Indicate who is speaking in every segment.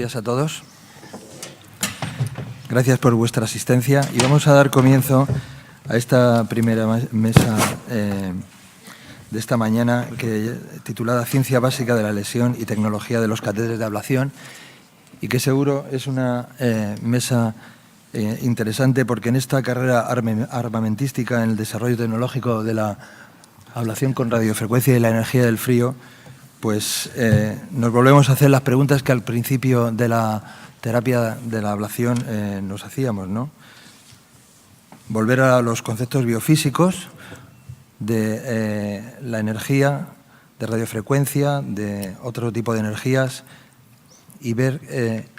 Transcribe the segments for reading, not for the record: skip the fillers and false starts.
Speaker 1: días a todos. Gracias por vuestra asistencia y vamos a dar comienzo a esta primera mesa de esta mañana titulada Ciencia básica de la lesión y tecnología de los catéteres de ablación, y que seguro es una mesa interesante porque en esta carrera armamentística en el desarrollo tecnológico de la ablación con radiofrecuencia y la energía del frío, pues nos volvemos a hacer las preguntas que al principio de la terapia de la ablación nos hacíamos, ¿no? Volver a los conceptos biofísicos de la energía, de radiofrecuencia, de otro tipo de energías, y ver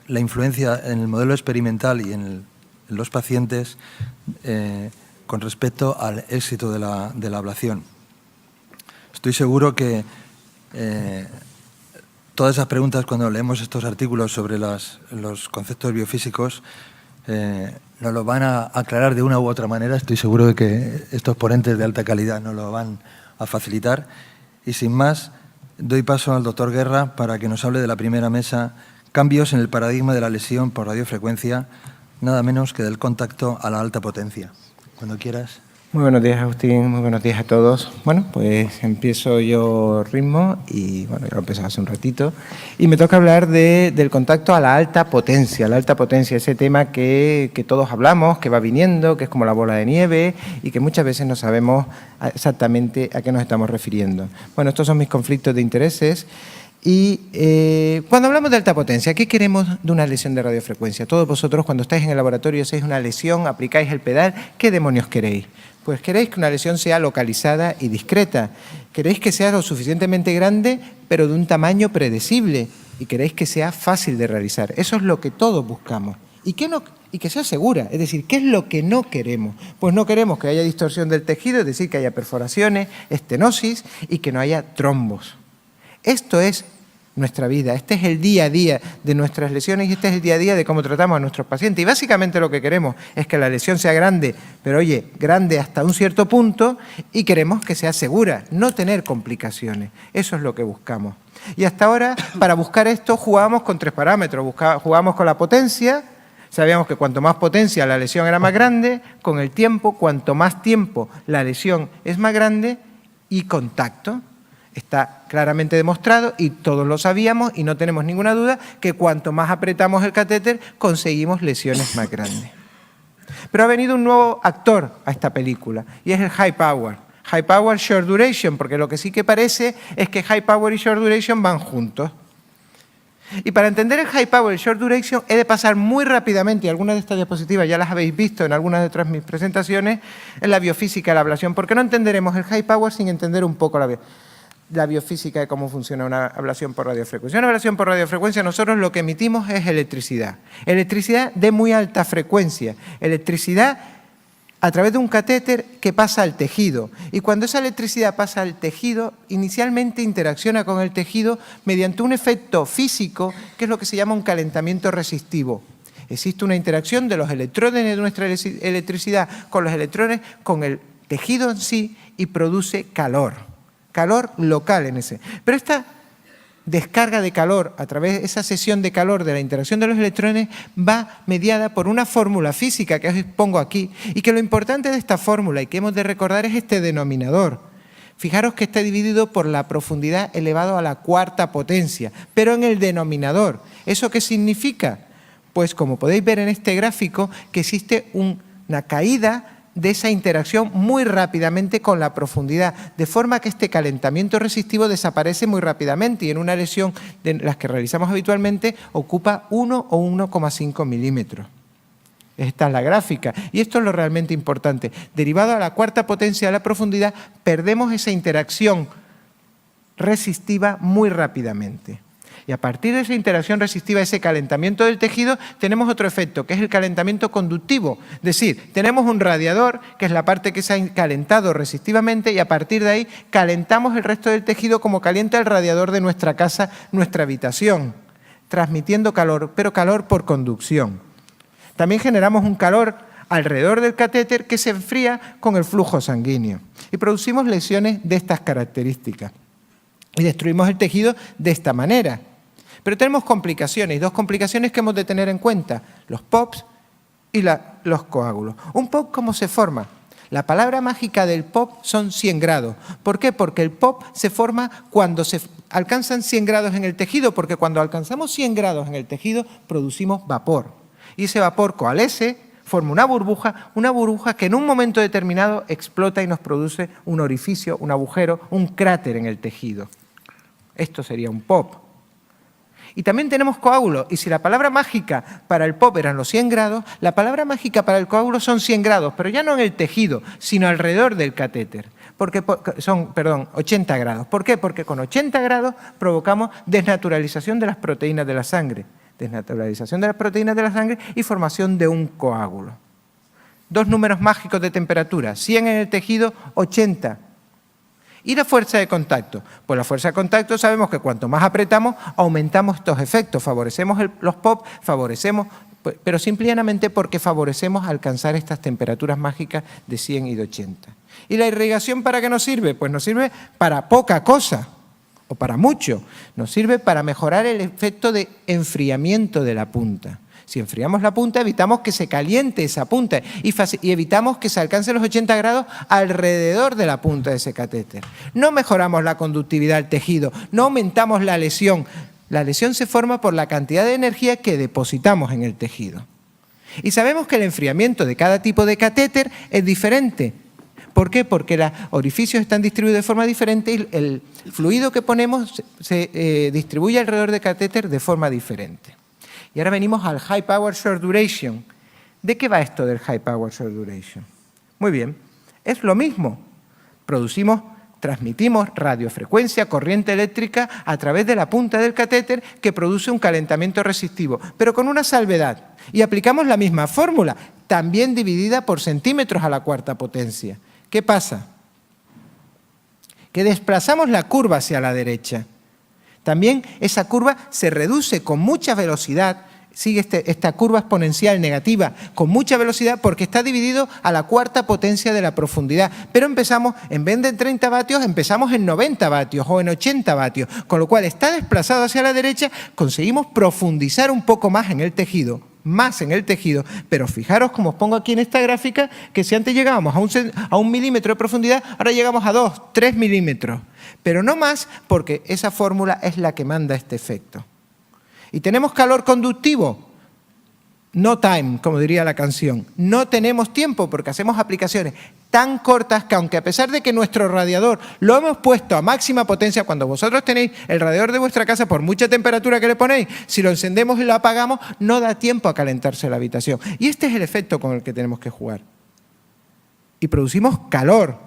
Speaker 1: la influencia en el modelo experimental y en los pacientes con respecto al éxito de la ablación. Estoy seguro que todas esas preguntas, cuando leemos estos artículos sobre los conceptos biofísicos, nos lo van a aclarar de una u otra manera. Estoy seguro de que estos ponentes de alta calidad nos lo van a facilitar. Y sin más, doy paso al doctor Guerra para que nos hable de la primera mesa, cambios en el paradigma de la lesión por radiofrecuencia, nada menos que del contacto a la alta potencia. Cuando quieras.
Speaker 2: Muy buenos días, Agustín. Muy buenos días a todos. Bueno, pues empiezo yo ritmo y, bueno, ya lo empecé hace un ratito. Y me toca hablar del contacto a la alta potencia. La alta potencia, ese tema que todos hablamos, que va viniendo, que es como la bola de nieve y que muchas veces no sabemos exactamente a qué nos estamos refiriendo. Bueno, estos son mis conflictos de intereses. Y cuando hablamos de alta potencia, ¿qué queremos de una lesión de radiofrecuencia? Todos vosotros, cuando estáis en el laboratorio y hacéis una lesión, aplicáis el pedal, ¿qué demonios queréis? Pues queréis que una lesión sea localizada y discreta. Queréis que sea lo suficientemente grande, pero de un tamaño predecible. Y queréis que sea fácil de realizar. Eso es lo que todos buscamos. Y que sea segura. Es decir, ¿qué es lo que no queremos? Pues no queremos que haya distorsión del tejido, es decir, que haya perforaciones, estenosis y que no haya trombos. Esto es nuestra vida, este es el día a día de nuestras lesiones y este es el día a día de cómo tratamos a nuestros pacientes. Y básicamente lo que queremos es que la lesión sea grande, pero oye, grande hasta un cierto punto, y queremos que sea segura, no tener complicaciones. Eso es lo que buscamos. Y hasta ahora, para buscar esto, jugábamos con 3 parámetros. Jugábamos con la potencia. Sabíamos que cuanto más potencia la lesión era más grande. Con el tiempo, cuanto más tiempo la lesión es más grande. Y contacto. Está claramente demostrado y todos lo sabíamos y no tenemos ninguna duda que cuanto más apretamos el catéter conseguimos lesiones más grandes. Pero ha venido un nuevo actor a esta película y es el high power. High power, short duration, porque lo que sí que parece es que high power y short duration van juntos. Y para entender el high power y short duration he de pasar muy rápidamente, y algunas de estas diapositivas ya las habéis visto en algunas de otras mis presentaciones, en la biofísica de la ablación, porque no entenderemos el high power sin entender un poco la biofísica de cómo funciona una ablación por radiofrecuencia. Una ablación por radiofrecuencia, nosotros lo que emitimos es electricidad. Electricidad de muy alta frecuencia. Electricidad a través de un catéter que pasa al tejido. Y cuando esa electricidad pasa al tejido, inicialmente interacciona con el tejido mediante un efecto físico que es lo que se llama un calentamiento resistivo. Existe una interacción de los electrones de nuestra electricidad con los electrones, con el tejido en sí, y produce calor. Calor local en ese. Pero esta descarga de calor, a través de esa cesión de calor de la interacción de los electrones, va mediada por una fórmula física que os pongo aquí, y que lo importante de esta fórmula y que hemos de recordar es este denominador. Fijaros que está dividido por la profundidad elevado a la 4ª potencia, pero en el denominador. ¿Eso qué significa? Pues como podéis ver en este gráfico, que existe una caída de esa interacción muy rápidamente con la profundidad, de forma que este calentamiento resistivo desaparece muy rápidamente y en una lesión de las que realizamos habitualmente ocupa 1 o 1,5 milímetros. Esta es la gráfica y esto es lo realmente importante. Derivado a la 4ª potencia de la profundidad, perdemos esa interacción resistiva muy rápidamente. Y a partir de esa interacción resistiva, ese calentamiento del tejido, tenemos otro efecto, que es el calentamiento conductivo. Es decir, tenemos un radiador, que es la parte que se ha calentado resistivamente, y a partir de ahí calentamos el resto del tejido como calienta el radiador de nuestra casa, nuestra habitación, transmitiendo calor, pero calor por conducción. También generamos un calor alrededor del catéter que se enfría con el flujo sanguíneo. Y producimos lesiones de estas características. Y destruimos el tejido de esta manera. Pero tenemos complicaciones, y dos complicaciones que hemos de tener en cuenta, los POPs y los coágulos. ¿Un POP cómo se forma? La palabra mágica del POP son 100 grados. ¿Por qué? Porque el POP se forma cuando se alcanzan 100 grados en el tejido, porque cuando alcanzamos 100 grados en el tejido producimos vapor. Y ese vapor coalesce, forma una burbuja que en un momento determinado explota y nos produce un orificio, un agujero, un cráter en el tejido. Esto sería un POP. Y también tenemos coágulos, y si la palabra mágica para el POP eran los 100 grados, la palabra mágica para el coágulo son 100 grados, pero ya no en el tejido, sino alrededor del catéter. Son 80 grados. ¿Por qué? Porque con 80 grados provocamos desnaturalización de las proteínas de la sangre. Desnaturalización de las proteínas de la sangre y formación de un coágulo. Dos números mágicos de temperatura, 100 en el tejido, 80. ¿Y la fuerza de contacto? Pues la fuerza de contacto sabemos que cuanto más apretamos, aumentamos estos efectos. Favorecemos los POP, pero simplemente porque favorecemos alcanzar estas temperaturas mágicas de 100 y de 80. ¿Y la irrigación para qué nos sirve? Pues nos sirve para poca cosa, o para mucho. Nos sirve para mejorar el efecto de enfriamiento de la punta. Si enfriamos la punta, evitamos que se caliente esa punta y evitamos que se alcancen los 80 grados alrededor de la punta de ese catéter. No mejoramos la conductividad del tejido, no aumentamos la lesión. La lesión se forma por la cantidad de energía que depositamos en el tejido. Y sabemos que el enfriamiento de cada tipo de catéter es diferente. ¿Por qué? Porque los orificios están distribuidos de forma diferente y el fluido que ponemos se distribuye alrededor del catéter de forma diferente. Y ahora venimos al High Power Short Duration. ¿De qué va esto del High Power Short Duration? Muy bien, es lo mismo. Transmitimos radiofrecuencia, corriente eléctrica a través de la punta del catéter que produce un calentamiento resistivo, pero con una salvedad. Y aplicamos la misma fórmula, también dividida por centímetros a la cuarta potencia. ¿Qué pasa? Que desplazamos la curva hacia la derecha. También esa curva se reduce con mucha velocidad, sigue esta curva exponencial negativa con mucha velocidad porque está dividido a la cuarta potencia de la profundidad. Pero empezamos, en vez de en 30 vatios, empezamos en 90 vatios o en 80 vatios, con lo cual está desplazado hacia la derecha, conseguimos profundizar un poco más en el tejido, pero fijaros como os pongo aquí en esta gráfica, que si antes llegábamos a un milímetro de profundidad, ahora llegamos a 2, 3 milímetros. Pero no más porque esa fórmula es la que manda este efecto. Y tenemos calor conductivo. No time, como diría la canción. No tenemos tiempo porque hacemos aplicaciones tan cortas que aunque a pesar de que nuestro radiador lo hemos puesto a máxima potencia, cuando vosotros tenéis el radiador de vuestra casa, por mucha temperatura que le ponéis, si lo encendemos y lo apagamos, no da tiempo a calentarse la habitación. Y este es el efecto con el que tenemos que jugar. Y producimos calor.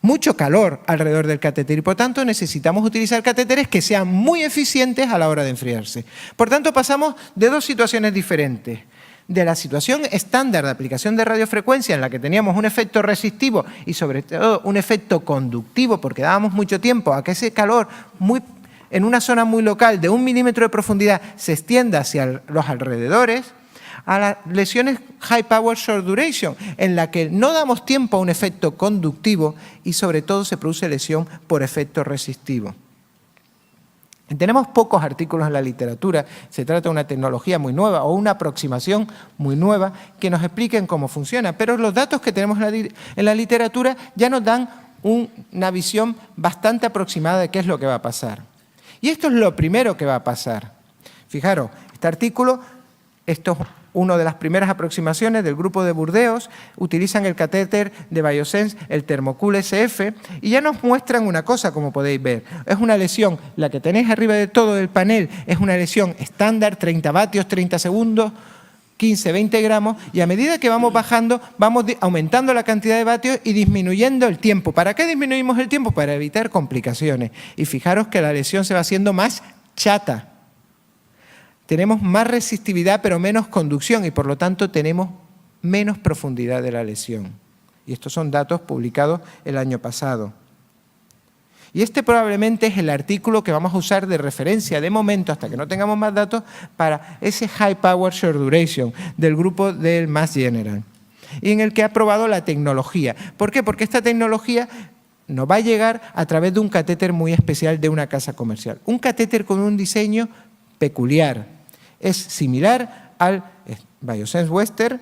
Speaker 2: Mucho calor alrededor del catéter y por tanto necesitamos utilizar catéteres que sean muy eficientes a la hora de enfriarse. Por tanto pasamos de dos situaciones diferentes. De la situación estándar de aplicación de radiofrecuencia en la que teníamos un efecto resistivo y sobre todo un efecto conductivo porque dábamos mucho tiempo a que ese calor en una zona muy local de 1 milímetro de profundidad se extienda hacia los alrededores, a las lesiones High Power Short Duration, en la que no damos tiempo a un efecto conductivo y sobre todo se produce lesión por efecto resistivo. Tenemos pocos artículos en la literatura, se trata de una tecnología muy nueva o una aproximación muy nueva que nos expliquen cómo funciona, pero los datos que tenemos en la literatura ya nos dan una visión bastante aproximada de qué es lo que va a pasar. Y esto es lo primero que va a pasar. Fijaros, este artículo, esto es una de las primeras aproximaciones del grupo de Burdeos, utilizan el catéter de Biosense, el Thermocool SF, y ya nos muestran una cosa, como podéis ver. Es una lesión, la que tenéis arriba de todo el panel, es una lesión estándar, 30 vatios, 30 segundos, 15, 20 gramos, y a medida que vamos bajando, vamos aumentando la cantidad de vatios y disminuyendo el tiempo. ¿Para qué disminuimos el tiempo? Para evitar complicaciones. Y fijaros que la lesión se va haciendo más chata. Tenemos más resistividad pero menos conducción y por lo tanto tenemos menos profundidad de la lesión. Y estos son datos publicados el año pasado. Y este probablemente es el artículo que vamos a usar de referencia de momento, hasta que no tengamos más datos, para ese High Power Short Duration del grupo del Mass General. Y en el que ha probado la tecnología. ¿Por qué? Porque esta tecnología nos va a llegar a través de un catéter muy especial de una casa comercial. Un catéter con un diseño peculiar. Es similar al Biosense Western.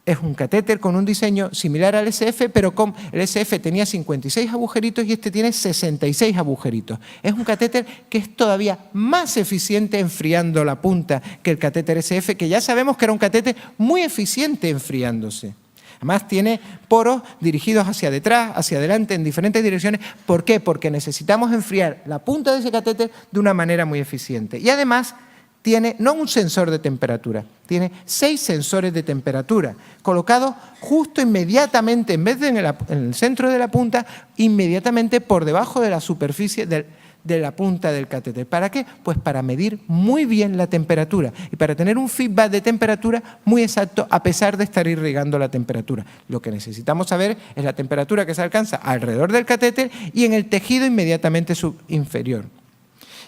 Speaker 2: Es un catéter con un diseño similar al SF, pero el SF tenía 56 agujeritos y este tiene 66 agujeritos. Es un catéter que es todavía más eficiente enfriando la punta que el catéter SF, que ya sabemos que era un catéter muy eficiente enfriándose. Además tiene poros dirigidos hacia detrás, hacia adelante, en diferentes direcciones. ¿Por qué? Porque necesitamos enfriar la punta de ese catéter de una manera muy eficiente. Y además tiene no un sensor de temperatura, tiene 6 sensores de temperatura colocados justo inmediatamente, en vez de en el centro de la punta, inmediatamente por debajo de la superficie de la punta del catéter. ¿Para qué? Pues para medir muy bien la temperatura y para tener un feedback de temperatura muy exacto a pesar de estar irrigando la temperatura. Lo que necesitamos saber es la temperatura que se alcanza alrededor del catéter y en el tejido inmediatamente inferior.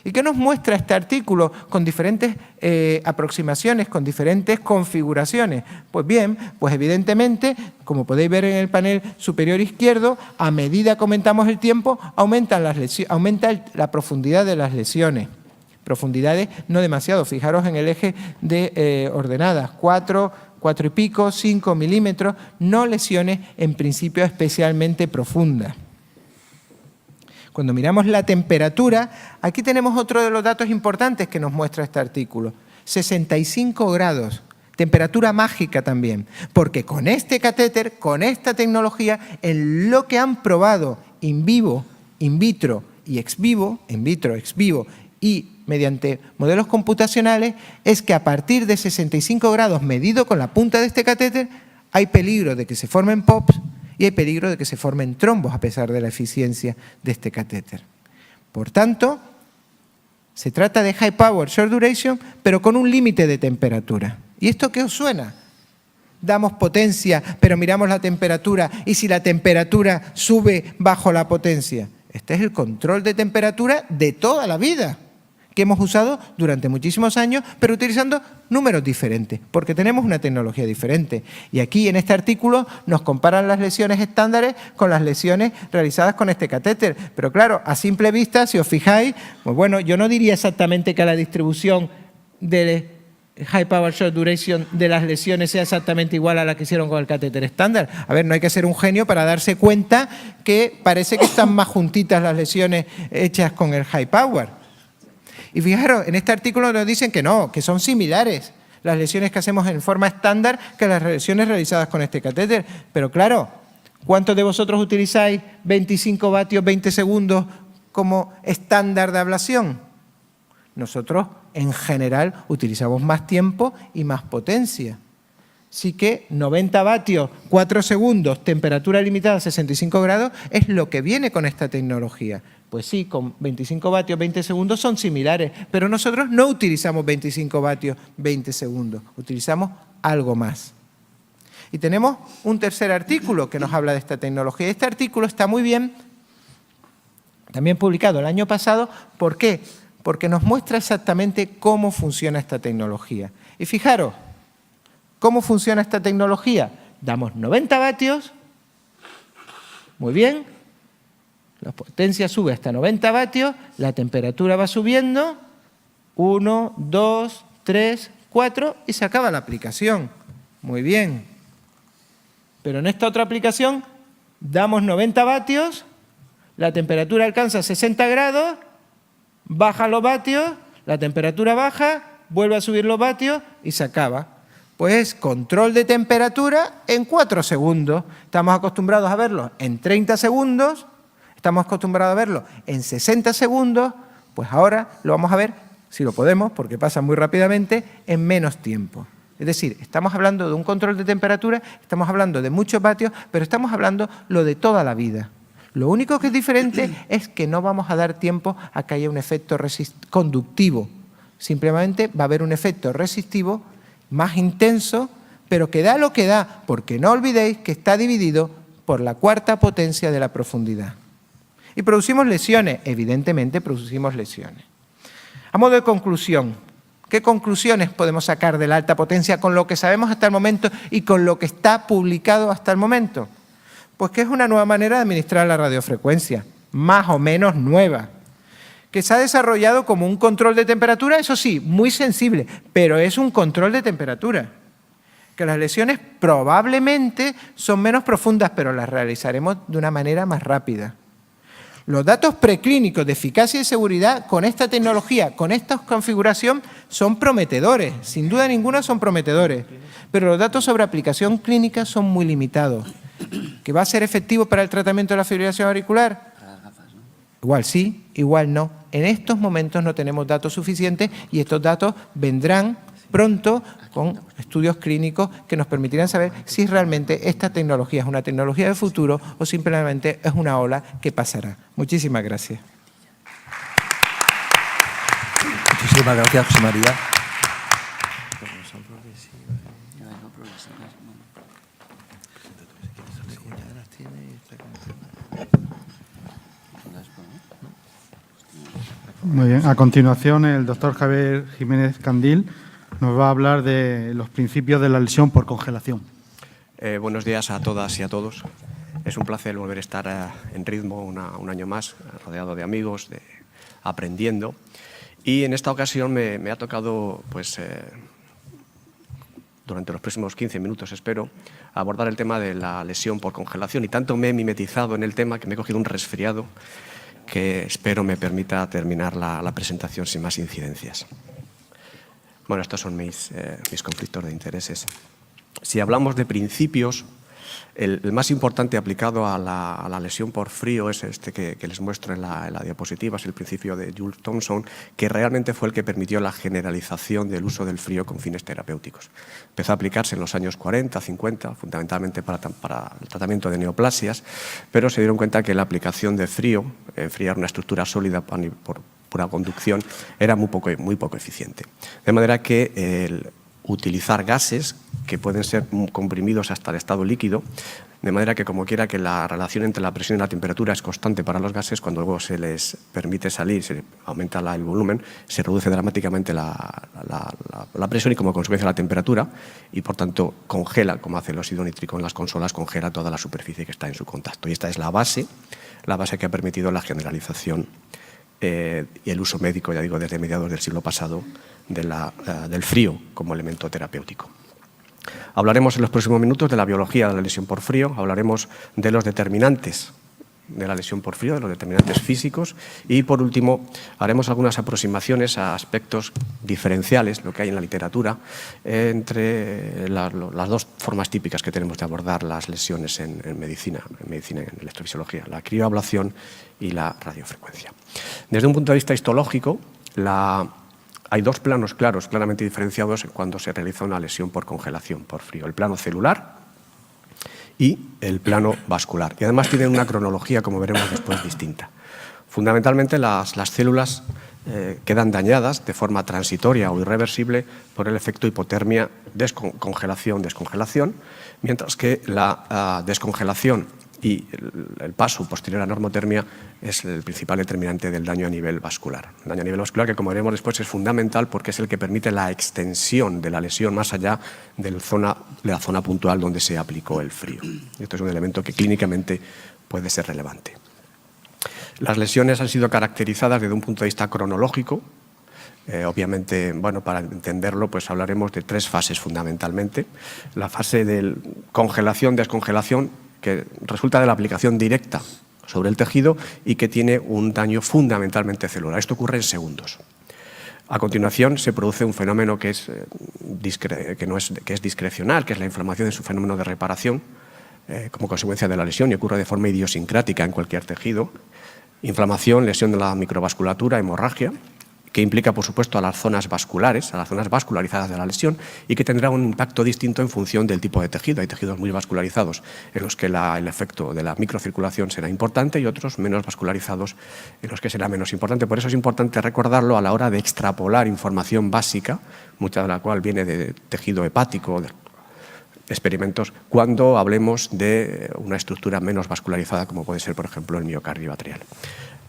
Speaker 2: ¿Y qué nos muestra este artículo con diferentes aproximaciones, con diferentes configuraciones? Pues bien, pues evidentemente, como podéis ver en el panel superior izquierdo, a medida que aumentamos el tiempo, aumenta la profundidad de las lesiones. Profundidades no demasiado, fijaros en el eje de ordenadas, 4 y pico, 5 milímetros, no lesiones en principio especialmente profundas. Cuando miramos la temperatura, aquí tenemos otro de los datos importantes que nos muestra este artículo. 65 grados, temperatura mágica también, porque con este catéter, con esta tecnología, en lo que han probado in vivo, in vitro y ex vivo, in vitro, ex vivo y mediante modelos computacionales, es que a partir de 65 grados medido con la punta de este catéter, hay peligro de que se formen POPs y hay peligro de que se formen trombos a pesar de la eficiencia de este catéter. Por tanto, se trata de high power, short duration, pero con un límite de temperatura. ¿Y esto qué os suena? Damos potencia, pero miramos la temperatura, y si la temperatura sube bajo la potencia. Este es el control de temperatura de toda la vida, que hemos usado durante muchísimos años, pero utilizando números diferentes, porque tenemos una tecnología diferente. Y aquí, en este artículo, nos comparan las lesiones estándares con las lesiones realizadas con este catéter. Pero claro, a simple vista, si os fijáis, pues bueno, yo no diría exactamente que la distribución de high power short duration de las lesiones sea exactamente igual a la que hicieron con el catéter estándar. A ver, no hay que ser un genio para darse cuenta que parece que están más juntitas las lesiones hechas con el high power. Y fijaros, en este artículo nos dicen que no, que son similares las lesiones que hacemos en forma estándar que las lesiones realizadas con este catéter. Pero claro, ¿cuántos de vosotros utilizáis 25 vatios 20 segundos como estándar de ablación? Nosotros, en general, utilizamos más tiempo y más potencia. Así que 90 vatios, 4 segundos, temperatura limitada a 65 grados, es lo que viene con esta tecnología. Pues sí, con 25 vatios, 20 segundos son similares, pero nosotros no utilizamos 25 vatios, 20 segundos, utilizamos algo más. Y tenemos un tercer artículo que nos habla de esta tecnología. Este artículo está muy bien, también publicado el año pasado. ¿Por qué? Porque nos muestra exactamente cómo funciona esta tecnología. Y fijaros, ¿cómo funciona esta tecnología? Damos 90 vatios, muy bien, la potencia sube hasta 90 vatios, la temperatura va subiendo, 1, 2, 3, 4 y se acaba la aplicación. Muy bien. Pero en esta otra aplicación damos 90 vatios, la temperatura alcanza 60 grados, bajan los vatios, la temperatura baja, vuelve a subir los vatios y se acaba. Pues control de temperatura en 4 segundos. Estamos acostumbrados a verlo en 30 segundos, estamos acostumbrados a verlo en 60 segundos, pues ahora lo vamos a ver, si lo podemos, porque pasa muy rápidamente, en menos tiempo. Es decir, estamos hablando de un control de temperatura, estamos hablando de muchos vatios, pero estamos hablando lo de toda la vida. Lo único que es diferente es que no vamos a dar tiempo a que haya un efecto conductivo. Simplemente va a haber un efecto resistivo más intenso, pero que da lo que da, porque no olvidéis que está dividido por la cuarta potencia de la profundidad. Y producimos lesiones, evidentemente producimos lesiones. A modo de conclusión, ¿qué conclusiones podemos sacar de la alta potencia con lo que sabemos hasta el momento y con lo que está publicado hasta el momento? Pues que es una nueva manera de administrar la radiofrecuencia, más o menos nueva, que se ha desarrollado como un control de temperatura, eso sí, muy sensible, pero es un control de temperatura. Que las lesiones probablemente son menos profundas, pero las realizaremos de una manera más rápida. Los datos preclínicos de eficacia y seguridad con esta tecnología, con esta configuración, son prometedores, sin duda ninguna son prometedores, pero los datos sobre aplicación clínica son muy limitados. ¿Que va a ser efectivo para el tratamiento de la fibrilación auricular? Igual sí, igual no. En estos momentos no tenemos datos suficientes y estos datos vendrán pronto con estudios clínicos que nos permitirán saber si realmente esta tecnología es una tecnología de futuro o simplemente es una ola que pasará. Muchísimas gracias.
Speaker 1: Muchísimas gracias, José María.
Speaker 3: Muy bien. A continuación, el doctor Javier Jiménez Candil nos va a hablar de los principios de la lesión por congelación.
Speaker 4: Buenos días a todas y a todos. Es un placer volver a estar en ritmo un año más, rodeado de amigos, aprendiendo. Y en esta ocasión me ha tocado, pues, durante los próximos 15 minutos, espero, abordar el tema de la lesión por congelación. Y tanto me he mimetizado en el tema que me he cogido un resfriado que espero me permita terminar la presentación sin más incidencias. Bueno, estos son mis conflictos de intereses. Si hablamos de principios, el más importante aplicado a la lesión por frío es este que les muestro en la diapositiva, es el principio de Jules Thomson, que realmente fue el que permitió la generalización del uso del frío con fines terapéuticos. Empezó a aplicarse en los años 40, 50, fundamentalmente para el tratamiento de neoplasias, pero se dieron cuenta que la aplicación de frío, enfriar una estructura sólida por pura conducción, era muy poco eficiente. De manera que utilizar gases que pueden ser comprimidos hasta el estado líquido, de manera que como quiera que la relación entre la presión y la temperatura es constante para los gases, cuando luego se les permite salir, se aumenta el volumen, se reduce dramáticamente la presión y como consecuencia la temperatura y por tanto congela, como hace el óxido nítrico en las consolas, congela toda la superficie que está en su contacto. Y esta es la base que ha permitido la generalización y el uso médico, ya digo, desde mediados del siglo pasado, del frío como elemento terapéutico. Hablaremos en los próximos minutos de la biología de la lesión por frío, hablaremos de los determinantes de la lesión por frío, de los determinantes físicos y, por último, haremos algunas aproximaciones a aspectos diferenciales, lo que hay en la literatura, entre las dos formas típicas que tenemos de abordar las lesiones en medicina, en electrofisiología, la crioablación y la radiofrecuencia. Desde un punto de vista histológico, hay dos planos claros, claramente diferenciados cuando se realiza una lesión por congelación por frío. El plano celular y el plano vascular. Y además tienen una cronología, como veremos después, distinta. Fundamentalmente las células quedan dañadas de forma transitoria o irreversible por el efecto hipotermia, congelación-descongelación, mientras que la descongelación y el paso posterior a normotermia es el principal determinante del daño a nivel vascular. El daño a nivel vascular que, como veremos después, es fundamental porque es el que permite la extensión de la lesión más allá de la zona puntual donde se aplicó el frío. Esto es un elemento que clínicamente puede ser relevante. Las lesiones han sido caracterizadas desde un punto de vista cronológico. Obviamente, bueno, para entenderlo, pues hablaremos de tres fases fundamentalmente. La fase de congelación-descongelación, que resulta de la aplicación directa sobre el tejido y que tiene un daño fundamentalmente celular. Esto ocurre en segundos. A continuación se produce un fenómeno que es discrecional, que es la inflamación, es un fenómeno de reparación como consecuencia de la lesión y ocurre de forma idiosincrática en cualquier tejido. Inflamación, lesión de la microvasculatura, hemorragia, que implica, por supuesto, a las zonas vasculares, a las zonas vascularizadas de la lesión y que tendrá un impacto distinto en función del tipo de tejido. Hay tejidos muy vascularizados en los que el efecto de la microcirculación será importante y otros menos vascularizados en los que será menos importante. Por eso es importante recordarlo a la hora de extrapolar información básica, mucha de la cual viene de tejido hepático, de experimentos, cuando hablemos de una estructura menos vascularizada, como puede ser, por ejemplo, el miocardio atrial.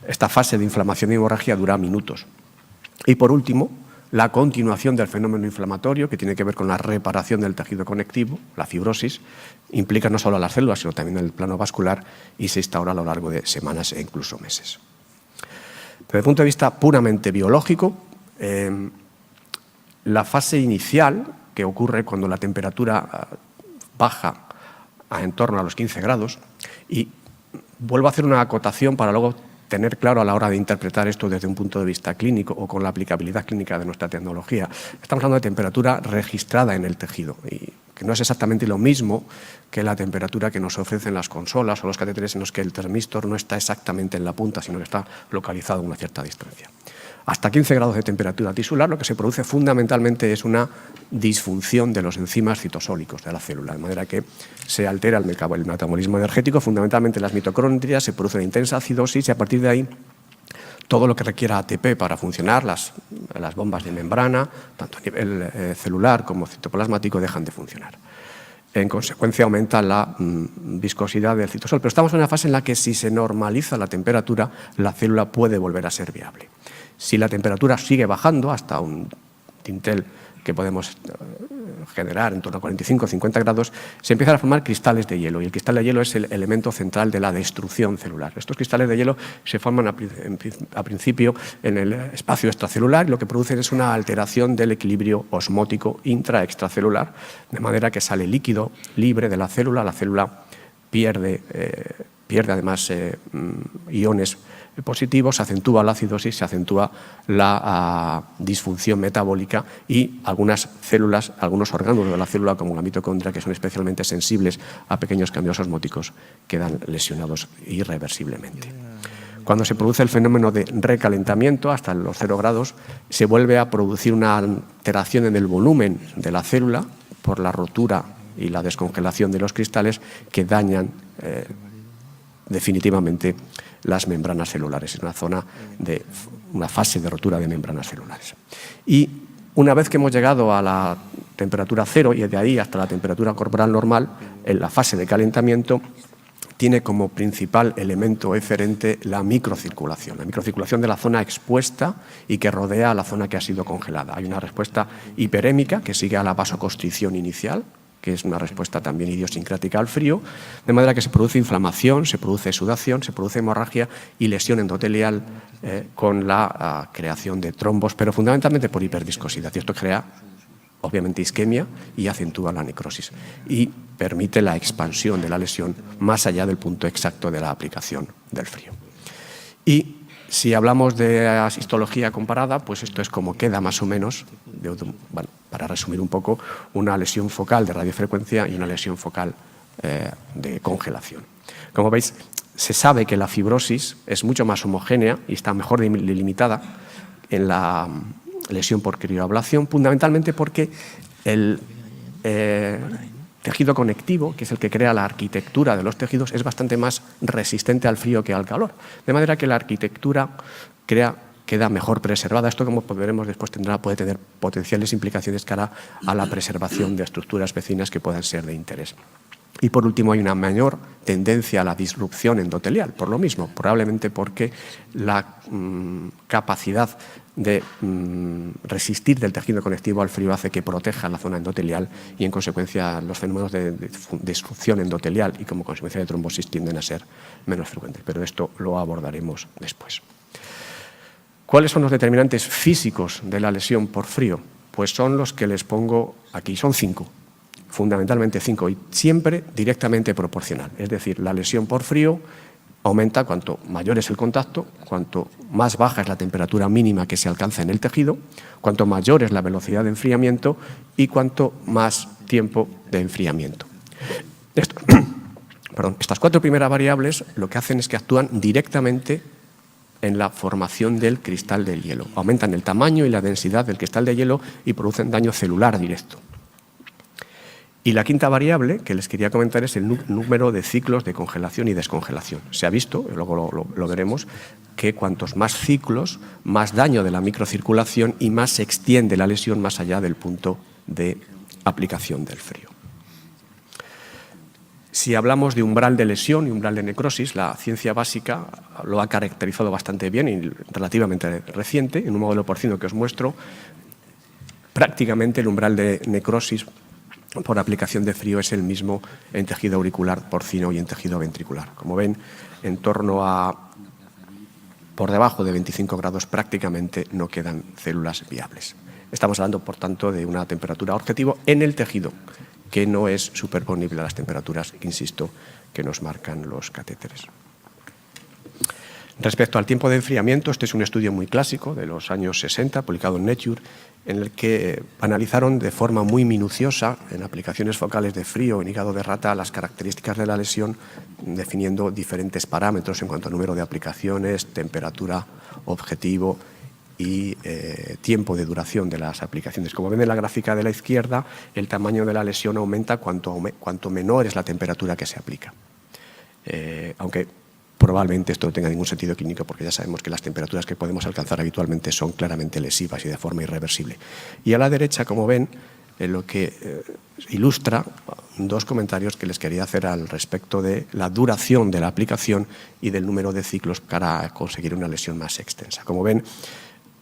Speaker 4: Esta fase de inflamación y hemorragia dura minutos. Y por último, la continuación del fenómeno inflamatorio, que tiene que ver con la reparación del tejido conectivo, la fibrosis, implica no solo a las células, sino también en el plano vascular y se instaura a lo largo de semanas e incluso meses. Desde el punto de vista puramente biológico, la fase inicial, que ocurre cuando la temperatura baja en torno a los 15 grados, y vuelvo a hacer una acotación para luego tener claro a la hora de interpretar esto desde un punto de vista clínico o con la aplicabilidad clínica de nuestra tecnología. Estamos hablando de temperatura registrada en el tejido y que no es exactamente lo mismo que la temperatura que nos ofrecen las consolas o los catéteres en los que el termistor no está exactamente en la punta, sino que está localizado a una cierta distancia. Hasta 15 grados de temperatura tisular, lo que se produce fundamentalmente es una disfunción de los enzimas citosólicos de la célula, de manera que se altera el metabolismo energético, fundamentalmente las mitocondrias, se produce una intensa acidosis y a partir de ahí todo lo que requiera ATP para funcionar, las bombas de membrana, tanto a nivel celular como citoplasmático, dejan de funcionar. En consecuencia aumenta la viscosidad del citosol, pero estamos en una fase en la que si se normaliza la temperatura, la célula puede volver a ser viable. Si la temperatura sigue bajando hasta un dintel que podemos generar en torno a 45 o 50 grados, se empiezan a formar cristales de hielo y el cristal de hielo es el elemento central de la destrucción celular. Estos cristales de hielo se forman a principio en el espacio extracelular y lo que producen es una alteración del equilibrio osmótico intra-extracelular, de manera que sale líquido libre de la célula pierde además iones positivos, se acentúa la acidosis, se acentúa la disfunción metabólica y algunas células, algunos órganos de la célula como la mitocondria, que son especialmente sensibles a pequeños cambios osmóticos, quedan lesionados irreversiblemente. Cuando se produce el fenómeno de recalentamiento hasta los 0 grados, se vuelve a producir una alteración en el volumen de la célula por la rotura y la descongelación de los cristales que dañan definitivamente las membranas celulares. Es una fase de rotura de membranas celulares. Y una vez que hemos llegado a la temperatura 0 y de ahí hasta la temperatura corporal normal, en la fase de calentamiento tiene como principal elemento eferente la microcirculación de la zona expuesta y que rodea a la zona que ha sido congelada. Hay una respuesta hiperémica que sigue a la vasoconstricción inicial, que es una respuesta también idiosincrática al frío, de manera que se produce inflamación, se produce sudación, se produce hemorragia y lesión endotelial con la creación de trombos, pero fundamentalmente por hiperviscosidad. Y esto crea, obviamente, isquemia y acentúa la necrosis y permite la expansión de la lesión más allá del punto exacto de la aplicación del frío. Y si hablamos de histología comparada, pues esto es como queda más o menos, para resumir un poco, una lesión focal de radiofrecuencia y una lesión focal de congelación. Como veis, se sabe que la fibrosis es mucho más homogénea y está mejor delimitada en la lesión por crioablación, fundamentalmente porque el tejido conectivo, que es el que crea la arquitectura de los tejidos, es bastante más resistente al frío que al calor. De manera que la arquitectura queda mejor preservada. Esto, como veremos después, puede tener potenciales implicaciones cara a la preservación de estructuras vecinas que puedan ser de interés. Y por último, hay una mayor tendencia a la disrupción endotelial, por lo mismo, probablemente porque la capacidad de resistir del tejido conectivo al frío hace que proteja la zona endotelial y, en consecuencia, los fenómenos de destrucción endotelial y, como consecuencia de trombosis, tienden a ser menos frecuentes. Pero esto lo abordaremos después. ¿Cuáles son los determinantes físicos de la lesión por frío? Pues son los que les pongo aquí, son 5. Fundamentalmente 5 y siempre directamente proporcional. Es decir, la lesión por frío aumenta cuanto mayor es el contacto, cuanto más baja es la temperatura mínima que se alcanza en el tejido, cuanto mayor es la velocidad de enfriamiento y cuanto más tiempo de enfriamiento. Estas 4 primeras variables lo que hacen es que actúan directamente en la formación del cristal del hielo. Aumentan el tamaño y la densidad del cristal de hielo y producen daño celular directo. Y la quinta variable que les quería comentar es el número de ciclos de congelación y descongelación. Se ha visto, luego lo veremos, que cuantos más ciclos, más daño de la microcirculación y más se extiende la lesión más allá del punto de aplicación del frío. Si hablamos de umbral de lesión y umbral de necrosis, la ciencia básica lo ha caracterizado bastante bien y relativamente reciente. En un modelo porcino que os muestro, prácticamente el umbral de necrosis por aplicación de frío es el mismo en tejido auricular porcino y en tejido ventricular. Como ven, en torno a por debajo de 25 grados prácticamente no quedan células viables. Estamos hablando, por tanto, de una temperatura objetivo en el tejido que no es superponible a las temperaturas, insisto, que nos marcan los catéteres. Respecto al tiempo de enfriamiento, este es un estudio muy clásico de los años 60, publicado en Nature, en el que analizaron de forma muy minuciosa, en aplicaciones focales de frío en hígado de rata, las características de la lesión, definiendo diferentes parámetros en cuanto a número de aplicaciones, temperatura objetivo y tiempo de duración de las aplicaciones. Como ven en la gráfica de la izquierda, el tamaño de la lesión aumenta cuanto menor es la temperatura que se aplica. Aunque probablemente esto no tenga ningún sentido clínico, porque ya sabemos que las temperaturas que podemos alcanzar habitualmente son claramente lesivas y de forma irreversible. Y a la derecha, como ven, lo que ilustra dos comentarios que les quería hacer al respecto de la duración de la aplicación y del número de ciclos para conseguir una lesión más extensa. Como ven,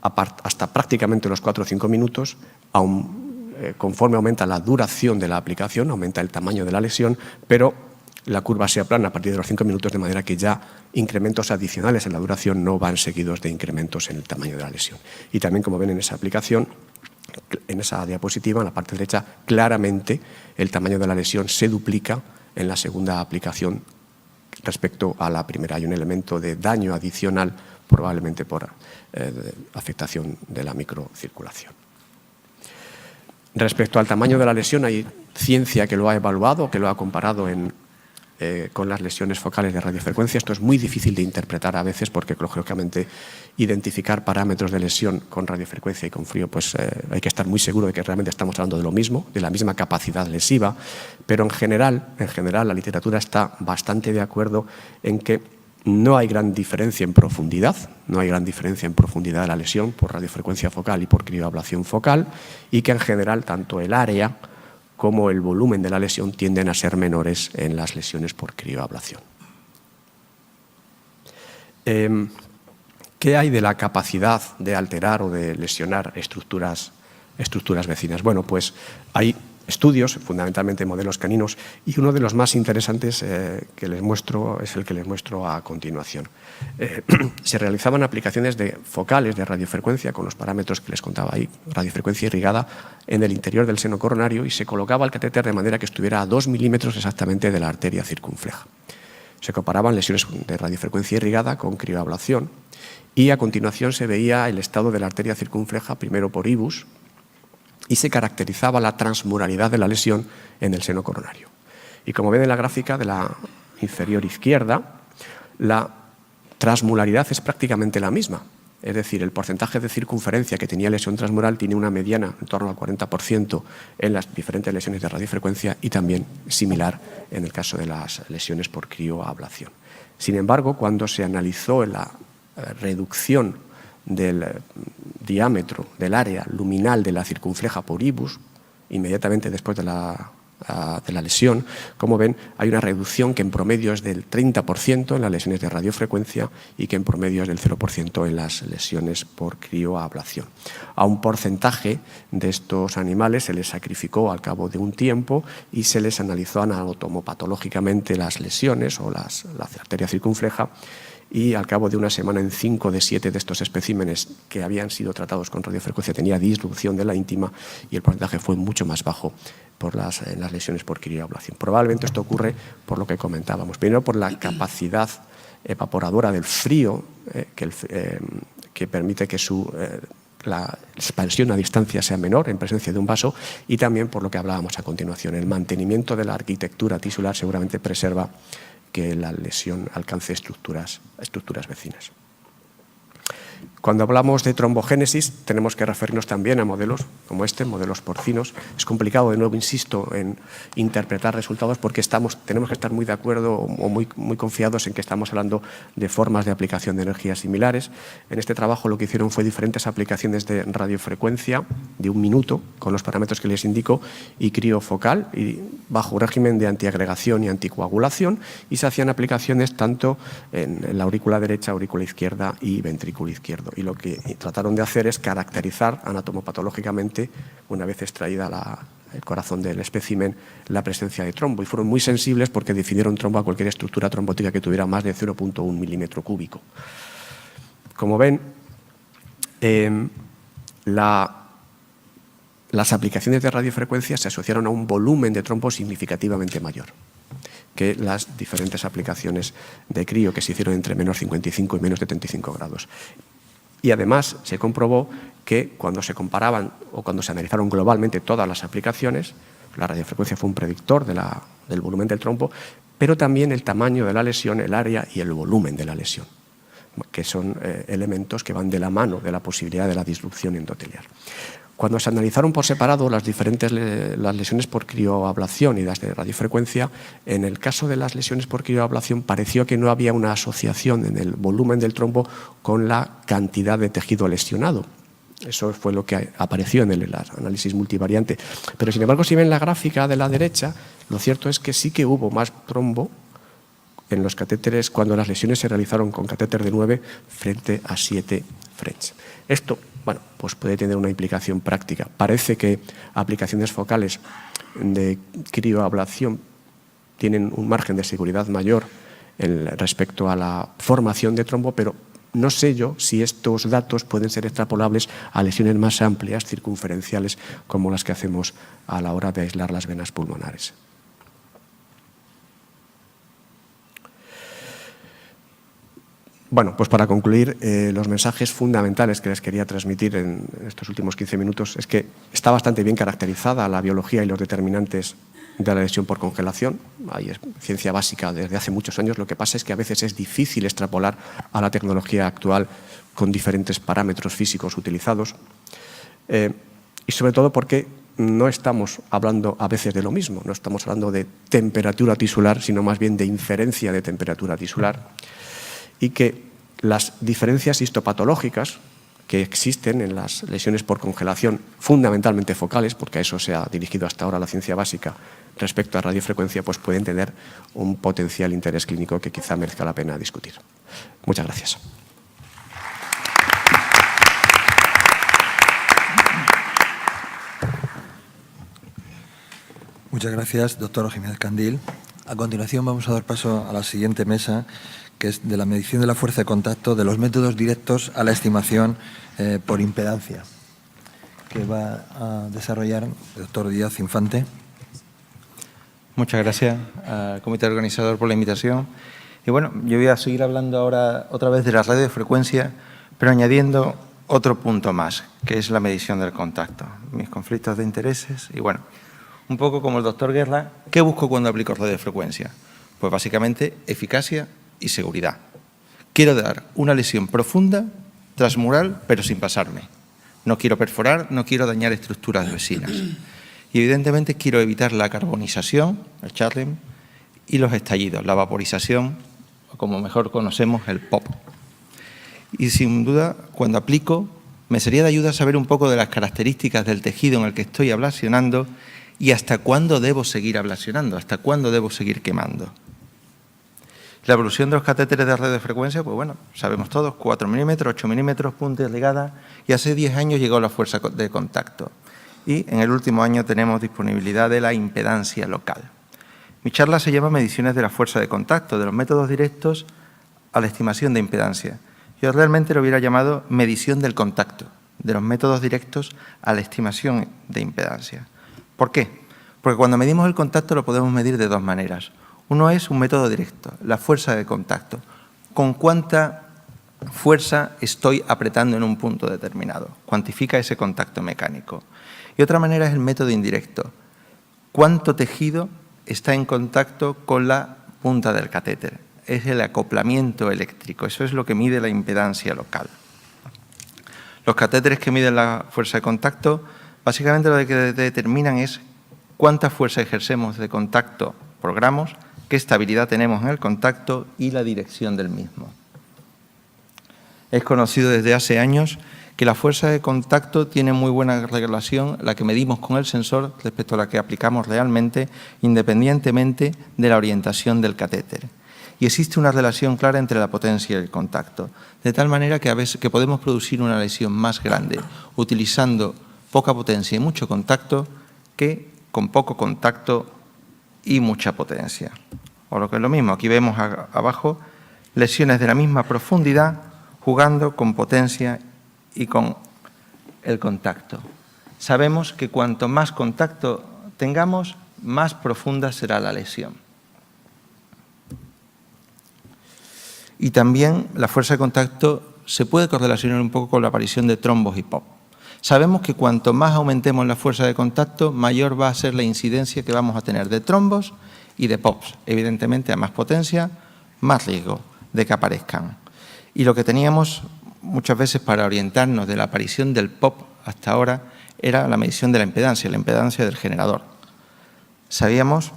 Speaker 4: hasta prácticamente los 4 o 5 minutos, conforme aumenta la duración de la aplicación, aumenta el tamaño de la lesión, pero la curva se aplana a partir de los 5 minutos, de manera que ya incrementos adicionales en la duración no van seguidos de incrementos en el tamaño de la lesión. Y también, como ven en esa aplicación, en esa diapositiva, en la parte derecha, claramente el tamaño de la lesión se duplica en la segunda aplicación respecto a la primera. Hay un elemento de daño adicional, probablemente por afectación de la microcirculación. Respecto al tamaño de la lesión, hay ciencia que lo ha evaluado, que lo ha comparado con las lesiones focales de radiofrecuencia. Esto es muy difícil de interpretar a veces porque, lógicamente, identificar parámetros de lesión con radiofrecuencia y con frío, pues hay que estar muy seguro de que realmente estamos hablando de lo mismo, de la misma capacidad lesiva, pero en general la literatura está bastante de acuerdo en que no hay gran diferencia en profundidad, de la lesión por radiofrecuencia focal y por crioablación focal, y que en general tanto el área como el volumen de la lesión tienden a ser menores en las lesiones por crioablación. ¿Qué hay de la capacidad de alterar o de lesionar estructuras vecinas? Bueno, pues hay estudios, fundamentalmente modelos caninos, y uno de los más interesantes que les muestro es el que les muestro a continuación. Se realizaban aplicaciones focales de radiofrecuencia con los parámetros que les contaba ahí, radiofrecuencia irrigada, en el interior del seno coronario, y se colocaba el catéter de manera que estuviera a 2 milímetros exactamente de la arteria circunfleja. Se comparaban lesiones de radiofrecuencia irrigada con crioablación, y a continuación se veía el estado de la arteria circunfleja, primero por IBUS, y se caracterizaba la transmuralidad de la lesión en el seno coronario. Y como ven en la gráfica de la inferior izquierda, la transmuralidad es prácticamente la misma. Es decir, el porcentaje de circunferencia que tenía lesión transmural tiene una mediana en torno al 40% en las diferentes lesiones de radiofrecuencia, y también similar en el caso de las lesiones por crioablación. Sin embargo, cuando se analizó la reducción del diámetro del área luminal de la circunfleja por IBUS, inmediatamente después de la lesión, como ven, hay una reducción que en promedio es del 30% en las lesiones de radiofrecuencia y que en promedio es del 0% en las lesiones por crioablación. A un porcentaje de estos animales se les sacrificó al cabo de un tiempo y se les analizó anatomopatológicamente las lesiones o la arteria circunfleja, y al cabo de una semana, en 5 de 7 de estos especímenes que habían sido tratados con radiofrecuencia tenía disrupción de la íntima, y el porcentaje fue mucho más bajo en las lesiones por crioablación. Probablemente esto ocurre por lo que comentábamos. Primero, por la capacidad evaporadora del frío que permite que la expansión a distancia sea menor en presencia de un vaso, y también por lo que hablábamos a continuación. El mantenimiento de la arquitectura tisular seguramente preserva que la lesión alcance estructuras vecinas. Cuando hablamos de trombogénesis, tenemos que referirnos también a modelos como modelos porcinos. Es complicado, de nuevo insisto, en interpretar resultados porque tenemos que estar muy de acuerdo o muy confiados en que estamos hablando de formas de aplicación de energías similares. En este trabajo lo que hicieron fue diferentes aplicaciones de radiofrecuencia de 1 minuto, con los parámetros que les indico, y criofocal, y bajo régimen de antiagregación y anticoagulación, y se hacían aplicaciones tanto en la aurícula derecha, aurícula izquierda y ventrículo izquierdo. acuerdo. Y lo que trataron de hacer es caracterizar anatomopatológicamente, una vez extraída el corazón del espécimen, la presencia de trombo. Y fueron muy sensibles porque definieron trombo a cualquier estructura trombótica que tuviera más de 0,1 milímetro cúbico. Como ven, las aplicaciones de radiofrecuencia se asociaron a un volumen de trombo significativamente mayor que las diferentes aplicaciones de crío que se hicieron entre menos 55 y menos 75 grados. Y además se comprobó que cuando se comparaban o cuando se analizaron globalmente todas las aplicaciones, la radiofrecuencia fue un predictor del volumen del trombo, pero también el tamaño de la lesión, el área y el volumen de la lesión, que son elementos que van de la mano de la posibilidad de la disrupción endotelial. Cuando se analizaron por separado las lesiones por crioablación y las de radiofrecuencia, en el caso de las lesiones por crioablación pareció que no había una asociación en el volumen del trombo con la cantidad de tejido lesionado. Eso fue lo que apareció en el análisis multivariante. Pero, sin embargo, si ven la gráfica de la derecha, lo cierto es que sí que hubo más trombo en los catéteres cuando las lesiones se realizaron con catéter de 9 frente a 7 French. Esto, bueno, pues puede tener una implicación práctica. Parece que aplicaciones focales de crioablación tienen un margen de seguridad mayor respecto a la formación de trombo, pero no sé yo si estos datos pueden ser extrapolables a lesiones más amplias, circunferenciales, como las que hacemos a la hora de aislar las venas pulmonares. Bueno, pues para concluir, los mensajes fundamentales que les quería transmitir en estos últimos 15 minutos es que está bastante bien caracterizada la biología y los determinantes de la lesión por congelación. Hay ciencia básica desde hace muchos años. Lo que pasa es que a veces es difícil extrapolar a la tecnología actual con diferentes parámetros físicos utilizados. Y sobre todo porque no estamos hablando a veces de lo mismo. No estamos hablando de temperatura tisular, sino más bien de inferencia de temperatura tisular. Y que las diferencias histopatológicas que existen en las lesiones por congelación, fundamentalmente focales, porque a eso se ha dirigido hasta ahora la ciencia básica respecto a radiofrecuencia, pues pueden tener un potencial interés clínico que quizá merezca la pena discutir. Muchas gracias.
Speaker 1: Muchas gracias, doctor Jiménez Candil. A continuación vamos a dar paso a la siguiente mesa, que es de la medición de la fuerza de contacto de los métodos directos a la estimación por impedancia, que va a desarrollar el doctor Díaz Infante.
Speaker 2: Muchas gracias al comité organizador por la invitación. Y bueno, yo voy a seguir hablando ahora otra vez de la radiofrecuencia, pero añadiendo otro punto más, que es la medición del contacto, mis conflictos de intereses. Y bueno, un poco como el doctor Guerra, ¿qué busco cuando aplico radiofrecuencia? Pues básicamente eficacia y seguridad. Quiero dar una lesión profunda, transmural, pero sin pasarme. No quiero perforar, no quiero dañar estructuras vecinas. Y evidentemente quiero evitar la carbonización, el charring, y los estallidos, la vaporización, o como mejor conocemos, el pop. Y sin duda, cuando aplico, me sería de ayuda saber un poco de las características del tejido en el que estoy ablacionando y hasta cuándo debo seguir ablacionando, hasta cuándo debo seguir quemando. La evolución de los catéteres de radiofrecuencia, pues bueno, sabemos todos, 4 milímetros, 8 milímetros, punta irrigada, y hace 10 años llegó la fuerza de contacto. Y en el último año tenemos disponibilidad de la impedancia local. Mi charla se llama Mediciones de la fuerza de contacto, de los métodos directos a la estimación de impedancia. Yo realmente lo hubiera llamado medición del contacto, de los métodos directos a la estimación de impedancia. ¿Por qué? Porque cuando medimos el contacto lo podemos medir de dos maneras. Uno es un método directo, la fuerza de contacto. ¿Con cuánta fuerza estoy apretando en un punto determinado? Cuantifica ese contacto mecánico. Y otra manera es el método indirecto. ¿Cuánto tejido está en contacto con la punta del catéter? Es el acoplamiento eléctrico. Eso es lo que mide la impedancia local. Los catéteres que miden la fuerza de contacto, básicamente lo que determinan es cuánta fuerza ejercemos de contacto por gramos, qué estabilidad tenemos en el contacto y la dirección del mismo. Es conocido desde hace años que la fuerza de contacto tiene muy buena relación, la que medimos con el sensor, respecto a la que aplicamos realmente, independientemente de la orientación del catéter. y existe una relación clara entre la potencia y el contacto, de tal manera que podemos producir una lesión más grande utilizando poca potencia y mucho contacto que con poco contacto y mucha potencia. O lo que es lo mismo, aquí vemos abajo lesiones de la misma profundidad jugando con potencia y con el contacto. Sabemos que cuanto más contacto tengamos, más profunda será la lesión. Y también la fuerza de contacto se puede correlacionar un poco con la aparición de trombos y POP. Sabemos que cuanto más aumentemos la fuerza de contacto, mayor va a ser la incidencia que vamos a tener de trombos y de POPs. Evidentemente, a más potencia, más riesgo de que aparezcan. Y lo que teníamos muchas veces para orientarnos de la aparición del POP hasta ahora era la medición de la impedancia del generador. Sabíamos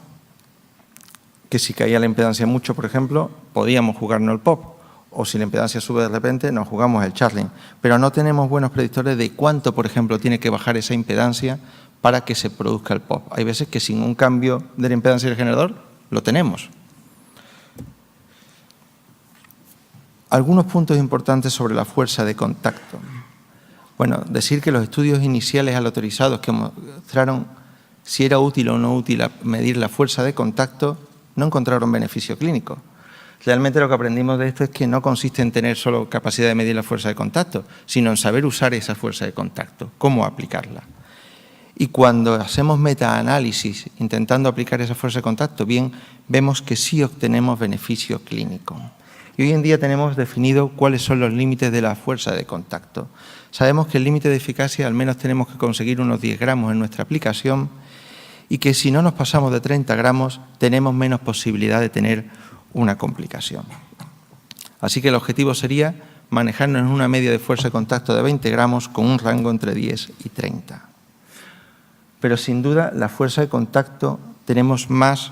Speaker 2: que si caía la impedancia mucho, por ejemplo, podíamos jugarnos el POP, o si la impedancia sube de repente, nos jugamos el charging. Pero no tenemos buenos predictores de cuánto, por ejemplo, tiene que bajar esa impedancia para que se produzca el POP. Hay veces que sin un cambio de la impedancia del generador, lo tenemos. Algunos puntos importantes sobre la fuerza de contacto. Bueno, decir que los estudios iniciales aleatorizados que mostraron si era útil o no útil medir la fuerza de contacto no encontraron beneficio clínico. Realmente lo que aprendimos de esto es que no consiste en tener solo capacidad de medir la fuerza de contacto, sino en saber usar esa fuerza de contacto, cómo aplicarla. Y cuando hacemos metaanálisis intentando aplicar esa fuerza de contacto, bien, vemos que sí obtenemos beneficio clínico. Y hoy en día tenemos definido cuáles son los límites de la fuerza de contacto. Sabemos que el límite de eficacia al menos tenemos que conseguir unos 10 gramos en nuestra aplicación y que si no nos pasamos de 30 gramos tenemos menos posibilidad de tener una complicación. Así que el objetivo sería manejarnos en una media de fuerza de contacto de 20 gramos con un rango entre 10 y 30. Pero sin duda la fuerza de contacto tenemos más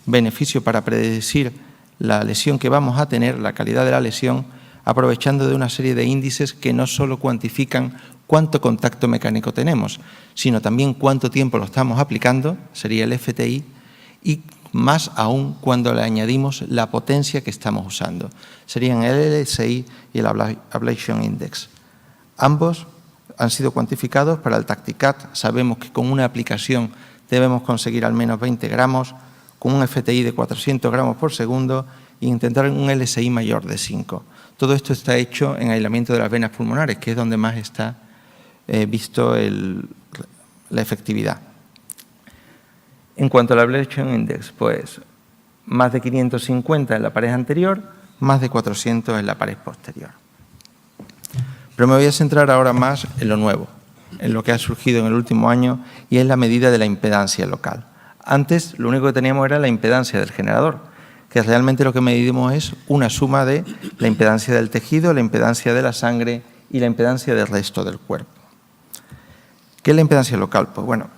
Speaker 2: beneficio para predecir la lesión que vamos a tener, la calidad de la lesión, aprovechando de una serie de índices que no solo cuantifican cuánto contacto mecánico tenemos, sino también cuánto tiempo lo estamos aplicando, sería el FTI, y más aún cuando le añadimos la potencia que estamos usando. Serían el LSI y el Ablation Index. Ambos han sido cuantificados para el Tacticat. Sabemos que con una aplicación debemos conseguir al menos 20 gramos, con un FTI de 400 gramos por segundo e intentar un LSI mayor de 5. Todo esto está hecho en aislamiento de las venas pulmonares, que es donde más está visto la efectividad. En cuanto al Ablation Index, pues más de 550 en la pared anterior, más de 400 en la pared posterior. Pero me voy a centrar ahora más en lo nuevo, en lo que ha surgido en el último año, y es la medida de la impedancia local. Antes lo único que teníamos era la impedancia del generador, que realmente lo que medimos es una suma de la impedancia del tejido, la impedancia de la sangre y la impedancia del resto del cuerpo. ¿Qué es la impedancia local? Pues bueno,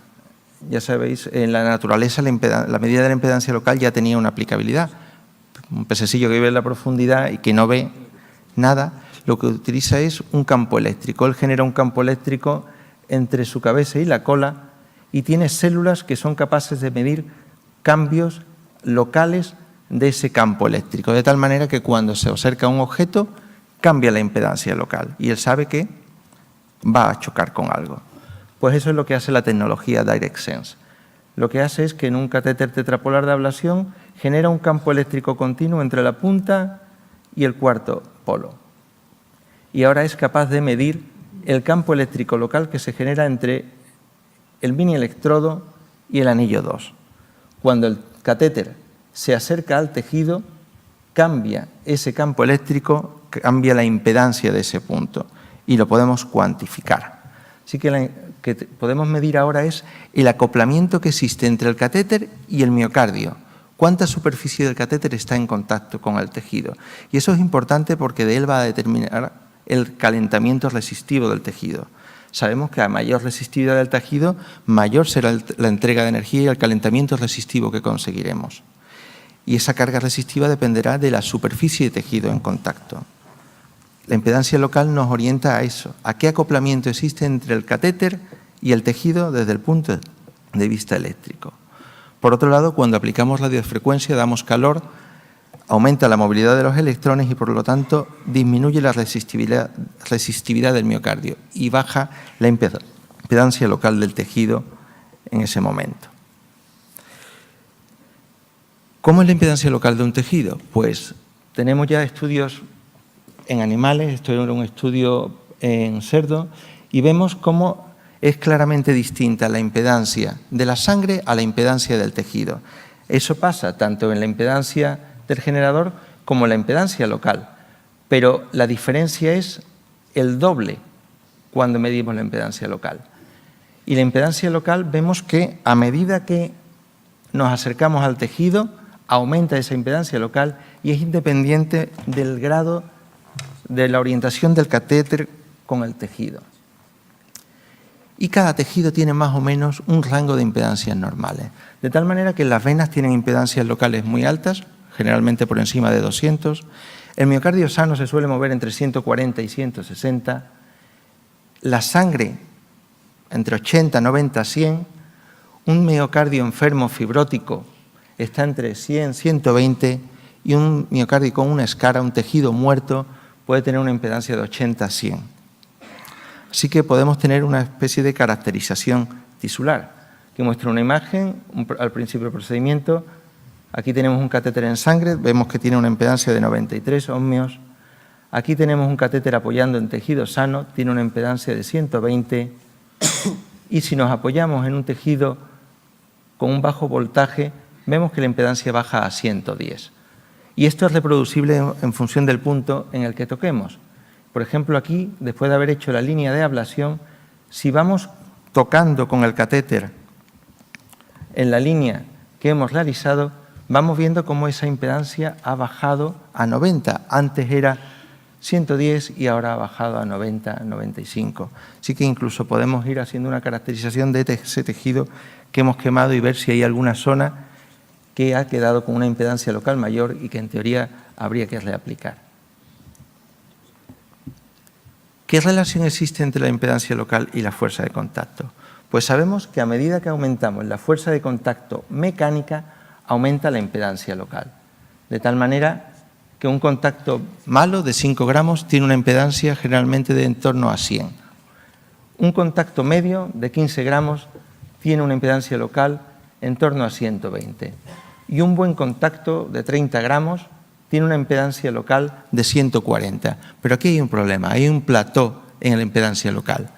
Speaker 2: ya sabéis, en la naturaleza la medida de la impedancia local ya tenía una aplicabilidad. Un pececillo que vive en la profundidad y que no ve nada, lo que utiliza es un campo eléctrico. Él genera un campo eléctrico entre su cabeza y la cola y tiene células que son capaces de medir cambios locales de ese campo eléctrico, de tal manera que cuando se acerca a un objeto cambia la impedancia local y él sabe que va a chocar con algo. Pues eso es lo que hace la tecnología DirectSense. Lo que hace es que en un catéter tetrapolar de ablación genera un campo eléctrico continuo entre la punta y el cuarto polo. Y ahora es capaz de medir el campo eléctrico local que se genera entre el mini electrodo y el anillo 2. Cuando el catéter se acerca al tejido, cambia ese campo eléctrico, cambia la impedancia de ese punto y lo podemos cuantificar. Así que lo que podemos medir ahora es el acoplamiento que existe entre el catéter y el miocardio. Cuánta superficie del catéter está en contacto con el tejido. Y eso es importante porque de él va a determinar el calentamiento resistivo del tejido. Sabemos que a mayor resistividad del tejido, mayor será la entrega de energía y el calentamiento resistivo que conseguiremos. Y esa carga resistiva dependerá de la superficie de tejido en contacto. La impedancia local nos orienta a eso, a qué acoplamiento existe entre el catéter y el tejido desde el punto de vista eléctrico. Por otro lado, cuando aplicamos radiofrecuencia damos calor aumenta la movilidad de los electrones y, por lo tanto, disminuye la resistividad del miocardio y baja la impedancia local del tejido en ese momento. ¿Cómo es la impedancia local de un tejido? Pues tenemos ya estudios en animales, esto era un estudio en cerdo, y vemos cómo es claramente distinta la impedancia de la sangre a la impedancia del tejido. Eso pasa tanto en la impedancia del generador como en la impedancia local, pero la diferencia es el doble cuando medimos la impedancia local. Y la impedancia local vemos que a medida que nos acercamos al tejido, aumenta esa impedancia local y es independiente del grado de la orientación del catéter con el tejido. Y cada tejido tiene más o menos un rango de impedancias normales, de tal manera que las venas tienen impedancias locales muy altas, generalmente por encima de 200, el miocardio sano se suele mover entre 140 y 160, la sangre entre 80, 90, 100, un miocardio enfermo fibrótico está entre 100, 120 y un miocardio con una escara, un tejido muerto, puede tener una impedancia de 80 a 100. Así que podemos tener una especie de caracterización tisular, que muestra una imagen al principio del procedimiento. Aquí tenemos un catéter en sangre, vemos que tiene una impedancia de 93 ohmios. Aquí tenemos un catéter apoyando en tejido sano, tiene una impedancia de 120. Y si nos apoyamos en un tejido con un bajo voltaje, vemos que la impedancia baja a 110. Y esto es reproducible en función del punto en el que toquemos. Por ejemplo, aquí, después de haber hecho la línea de ablación, si vamos tocando con el catéter en la línea que hemos realizado, vamos viendo cómo esa impedancia ha bajado a 90. Antes era 110 y ahora ha bajado a 90, 95. Así que incluso podemos ir haciendo una caracterización de ese tejido que hemos quemado y ver si hay alguna zona que ha quedado con una impedancia local mayor y que en teoría habría que reaplicar. ¿Qué relación existe entre la impedancia local y la fuerza de contacto? Pues sabemos que a medida que aumentamos la fuerza de contacto mecánica, aumenta la impedancia local. De tal manera que un contacto malo de 5 gramos tiene una impedancia generalmente de en torno a 100. Un contacto medio de 15 gramos tiene una impedancia local en torno a 120. Y un buen contacto de 30 gramos tiene una impedancia local de 140. Pero aquí hay un problema, hay un plató en la impedancia local.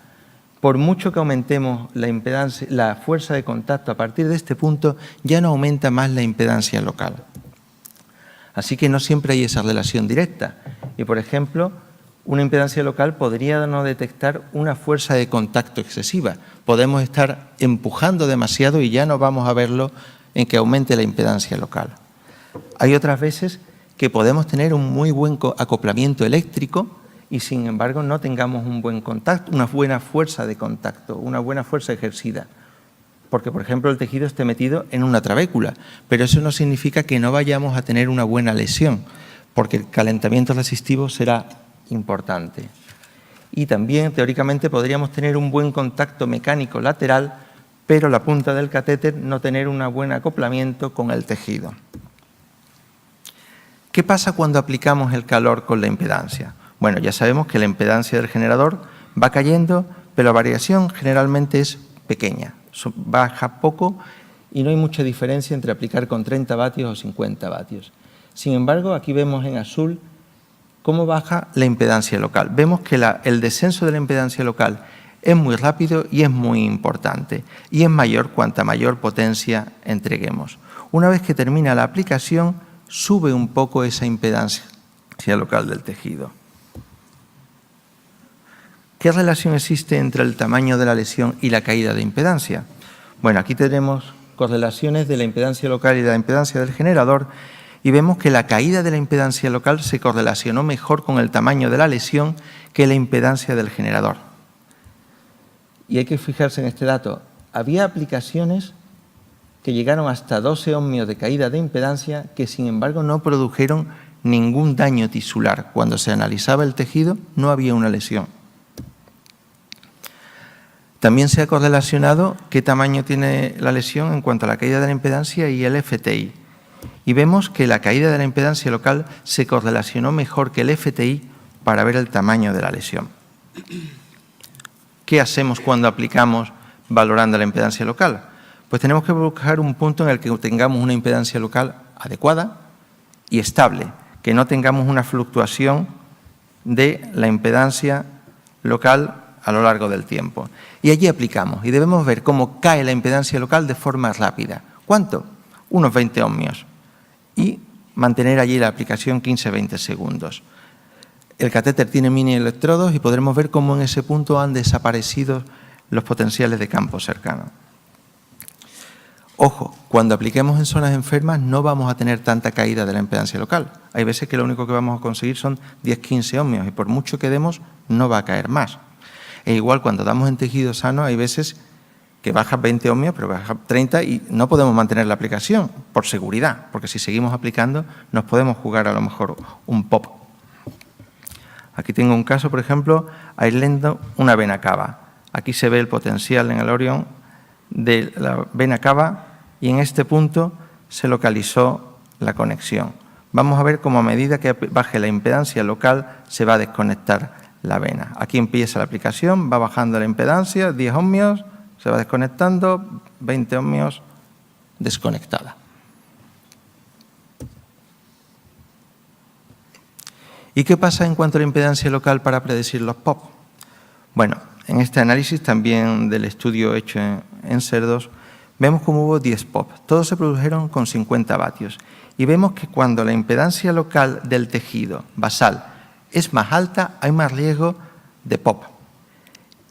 Speaker 2: Por mucho que aumentemos la fuerza de contacto a partir de este punto, ya no aumenta más la impedancia local. Así que no siempre hay esa relación directa. Y, por ejemplo, una impedancia local podría no detectar una fuerza de contacto excesiva. Podemos estar empujando demasiado y ya no vamos a verlo en que aumente la impedancia local. Hay otras veces que podemos tener un muy buen acoplamiento eléctrico y, sin embargo, no tengamos un buen contacto, una buena fuerza de contacto, una buena fuerza ejercida. Porque, por ejemplo, el tejido esté metido en una trabécula, pero eso no significa que no vayamos a tener una buena lesión, porque el calentamiento resistivo será importante. Y también, teóricamente, podríamos tener un buen contacto mecánico lateral, pero la punta del catéter no tener un buen acoplamiento con el tejido. ¿Qué pasa cuando aplicamos el calor con la impedancia? Bueno, ya sabemos que la impedancia del generador va cayendo, pero la variación generalmente es pequeña, baja poco y no hay mucha diferencia entre aplicar con 30 vatios o 50 vatios. Sin embargo, aquí vemos en azul cómo baja la impedancia local. Vemos que el descenso de la impedancia local es muy rápido y es muy importante, y es mayor cuanta mayor potencia entreguemos. Una vez que termina la aplicación, sube un poco esa impedancia local del tejido. ¿Qué relación existe entre el tamaño de la lesión y la caída de impedancia? Bueno, aquí tenemos correlaciones de la impedancia local y de la impedancia del generador y vemos que la caída de la impedancia local se correlacionó mejor con el tamaño de la lesión que la impedancia del generador. Y hay que fijarse en este dato. Había aplicaciones que llegaron hasta 12 ohmios de caída de impedancia que, sin embargo, no produjeron ningún daño tisular. Cuando se analizaba el tejido, no había una lesión. También se ha correlacionado qué tamaño tiene la lesión en cuanto a la caída de la impedancia y el FTI. y vemos que la caída de la impedancia local se correlacionó mejor que el FTI para ver el tamaño de la lesión. ¿Qué hacemos cuando aplicamos valorando la impedancia local? Pues tenemos que buscar un punto en el que tengamos una impedancia local adecuada y estable, que no tengamos una fluctuación de la impedancia local a lo largo del tiempo. Y allí aplicamos y debemos ver cómo cae la impedancia local de forma rápida. ¿Cuánto? Unos 20 ohmios. Y mantener allí la aplicación 15-20 segundos. El catéter tiene mini electrodos y podremos ver cómo en ese punto han desaparecido los potenciales de campo cercano. Ojo, cuando apliquemos en zonas enfermas no vamos a tener tanta caída de la impedancia local. Hay veces que lo único que vamos a conseguir son 10-15 ohmios y por mucho que demos no va a caer más. E igual cuando damos en tejido sano hay veces que baja 20 ohmios, pero baja 30 y no podemos mantener la aplicación por seguridad, porque si seguimos aplicando nos podemos jugar a lo mejor un pop. Aquí tengo un caso, por ejemplo, aislando una vena cava. Aquí se ve el potencial en el Orión de la vena cava y en este punto se localizó la conexión. Vamos a ver cómo a medida que baje la impedancia local se va a desconectar la vena. Aquí empieza la aplicación, va bajando la impedancia, 10 ohmios, se va desconectando, 20 ohmios, desconectada. ¿Y qué pasa en cuanto a la impedancia local para predecir los POP? Bueno, en este análisis también del estudio hecho en cerdos, vemos cómo hubo 10 POP. Todos se produjeron con 50 vatios. Y vemos que cuando la impedancia local del tejido basal es más alta, hay más riesgo de POP.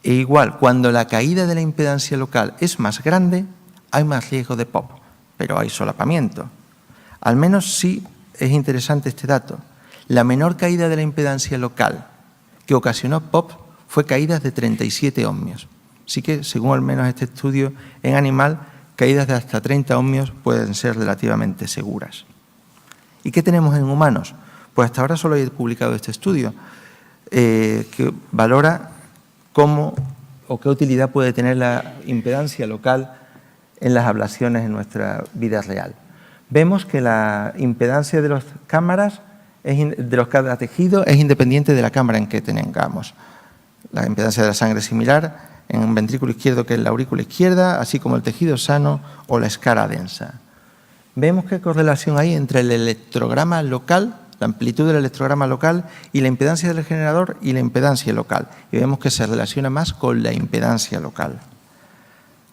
Speaker 2: E igual, cuando la caída de la impedancia local es más grande, hay más riesgo de POP, pero hay solapamiento. Al menos sí es interesante este dato. La menor caída de la impedancia local que ocasionó POP fue caídas de 37 ohmios. Así que, según al menos este estudio, en animal, caídas de hasta 30 ohmios pueden ser relativamente seguras. ¿Y qué tenemos en humanos? Pues hasta ahora solo he publicado este estudio que valora cómo o qué utilidad puede tener la impedancia local en las ablaciones en nuestra vida real. Vemos que la impedancia de las cámaras, de cada tejido, es independiente de la cámara en que tengamos. La impedancia de la sangre es similar en un ventrículo izquierdo que en la aurícula izquierda, así como el tejido sano o la escara densa. Vemos qué correlación hay entre el electrograma local, la amplitud del electrograma local y la impedancia del generador y la impedancia local. Y vemos que se relaciona más con la impedancia local.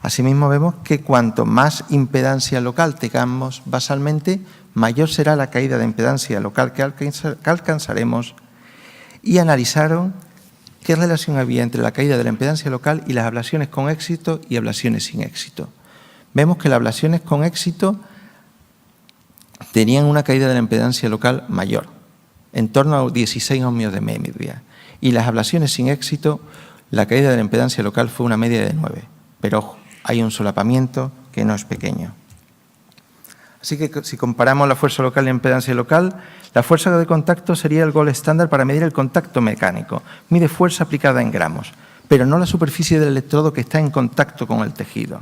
Speaker 2: Asimismo vemos que cuanto más impedancia local tengamos basalmente, mayor será la caída de impedancia local que alcanzaremos, y analizaron qué relación había entre la caída de la impedancia local y las ablaciones con éxito y ablaciones sin éxito. Vemos que las ablaciones con éxito tenían una caída de la impedancia local mayor, en torno a 16 ohmios de media, y las ablaciones sin éxito, la caída de la impedancia local fue una media de 9. Pero ojo, hay un solapamiento que no es pequeño. Así que si comparamos la fuerza local y la impedancia local, la fuerza de contacto sería el gold estándar para medir el contacto mecánico. Mide fuerza aplicada en gramos, pero no la superficie del electrodo que está en contacto con el tejido.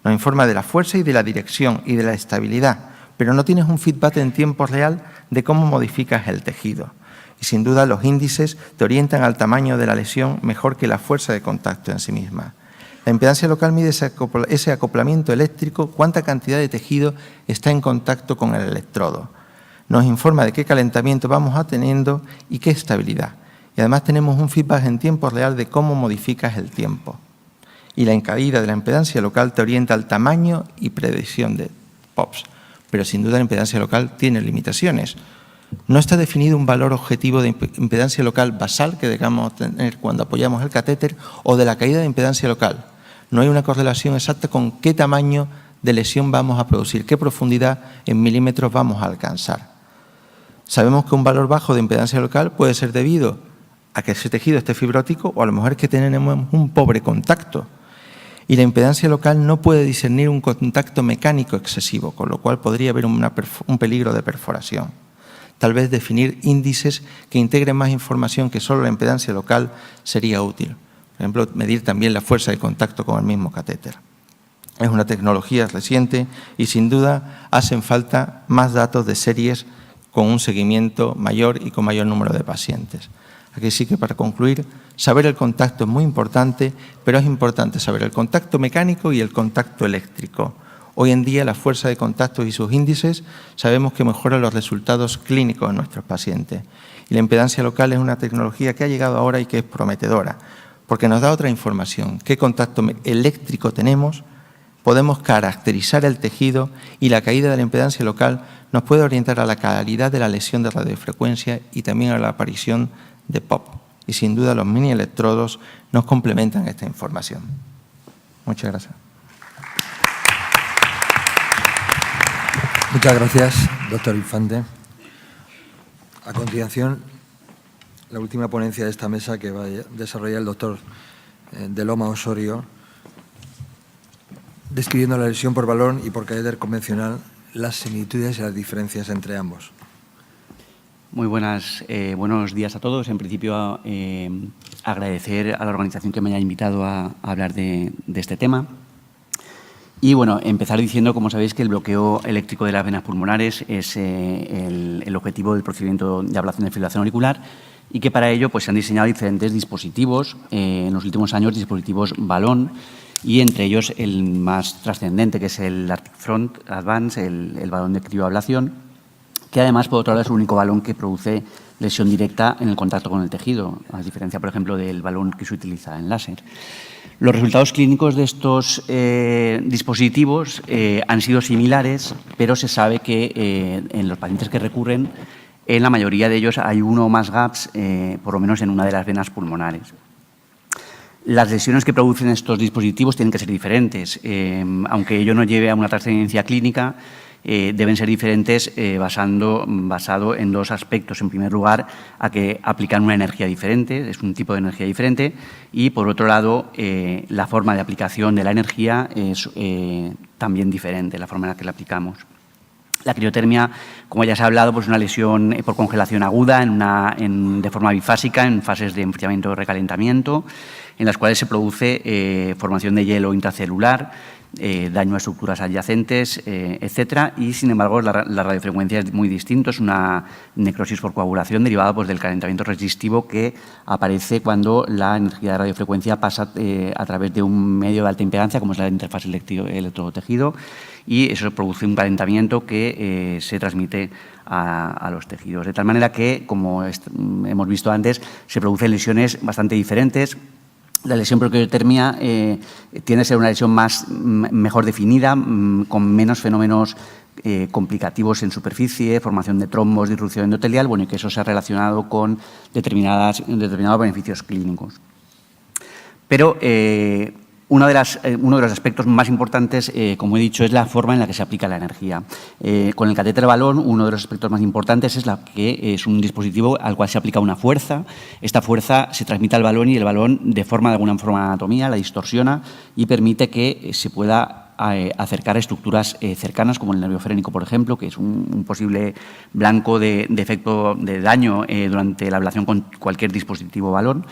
Speaker 2: Nos informa de la fuerza y de la dirección y de la estabilidad, pero no tienes un feedback en tiempo real de cómo modificas el tejido. Y sin duda los índices te orientan al tamaño de la lesión mejor que la fuerza de contacto en sí misma. La impedancia local mide ese acoplamiento eléctrico, cuánta cantidad de tejido está en contacto con el electrodo. Nos informa de qué calentamiento vamos teniendo y qué estabilidad. Y además tenemos un feedback en tiempo real de cómo modificas el tiempo. Y la caída de la impedancia local te orienta al tamaño y predicción de POPs. Pero sin duda la impedancia local tiene limitaciones. No está definido un valor objetivo de impedancia local basal que debamos tener cuando apoyamos el catéter o de la caída de impedancia local. No hay una correlación exacta con qué tamaño de lesión vamos a producir, qué profundidad en milímetros vamos a alcanzar. Sabemos que un valor bajo de impedancia local puede ser debido a que ese tejido esté fibrótico o a lo mejor es que tenemos un pobre contacto. Y la impedancia local no puede discernir un contacto mecánico excesivo, con lo cual podría haber un peligro de perforación. Tal vez definir índices que integren más información que solo la impedancia local sería útil. Por ejemplo, medir también la fuerza de contacto con el mismo catéter. Es una tecnología reciente y sin duda hacen falta más datos de series con un seguimiento mayor y con mayor número de pacientes. Aquí sí que para concluir, saber el contacto es muy importante, pero es importante saber el contacto mecánico y el contacto eléctrico. Hoy en día la fuerza de contacto y sus índices sabemos que mejoran los resultados clínicos en nuestros pacientes. Y la impedancia local es una tecnología que ha llegado ahora y que es prometedora, porque nos da otra información, qué contacto eléctrico tenemos, podemos caracterizar el tejido y la caída de la impedancia local nos puede orientar a la calidad de la lesión de radiofrecuencia y también a la aparición de POP. Y sin duda los mini electrodos nos complementan esta información. Muchas gracias.
Speaker 1: Muchas gracias, doctor Infante. A continuación, la última ponencia de esta mesa que va a desarrollar el doctor de Loma Osorio, describiendo la lesión por balón y por catéter convencional, las similitudes y las diferencias entre ambos.
Speaker 5: Muy buenos días a todos. En principio, agradecer a la organización que me haya invitado a hablar de este tema. Y bueno, empezar diciendo, como sabéis, que el bloqueo eléctrico de las venas pulmonares es el objetivo del procedimiento de ablación de fibrilación auricular y que para ello pues, se han diseñado diferentes dispositivos, en los últimos años dispositivos balón, y entre ellos el más trascendente, que es el Arctic Front Advance, el balón de crioablación, que además, por otro lado, es el único balón que produce lesión directa en el contacto con el tejido, a diferencia, por ejemplo, del balón que se utiliza en láser. Los resultados clínicos de estos dispositivos han sido similares, pero se sabe que en los pacientes que recurren, en la mayoría de ellos hay uno o más gaps, por lo menos en una de las venas pulmonares. Las lesiones que producen estos dispositivos tienen que ser diferentes. Aunque ello no lleve a una trascendencia clínica, deben ser diferentes basado en dos aspectos. En primer lugar, a que aplican una energía diferente, es un tipo de energía diferente, y por otro lado, la forma de aplicación de la energía es también diferente, la forma en la que la aplicamos. La criotermia, como ya se ha hablado, pues es una lesión por congelación aguda de forma bifásica, en fases de enfriamiento y recalentamiento, en las cuales se produce formación de hielo intracelular, daño a estructuras adyacentes, etcétera, y sin embargo la radiofrecuencia es muy distinto, es una necrosis por coagulación derivada pues, del calentamiento resistivo que aparece cuando la energía de radiofrecuencia pasa a través de un medio de alta impedancia, como es la interfaz electrodo-tejido, y eso produce un calentamiento que se transmite a los tejidos. De tal manera que, como hemos visto antes, se producen lesiones bastante diferentes. La lesión por criotermia tiende a ser una lesión mejor definida, con menos fenómenos complicativos en superficie, formación de trombos, disrupción endotelial, bueno, y que eso se ha relacionado con determinados beneficios clínicos. Pero uno de los aspectos más importantes, como he dicho, es la forma en la que se aplica la energía. Con el catéter balón, uno de los aspectos más importantes es que es un dispositivo al cual se aplica una fuerza. Esta fuerza se transmite al balón y el balón deforma de alguna forma la anatomía, la distorsiona y permite que se pueda acercar a estructuras cercanas, como el nervio frénico, por ejemplo, que es un posible blanco de efecto de daño durante la ablación con cualquier dispositivo balón.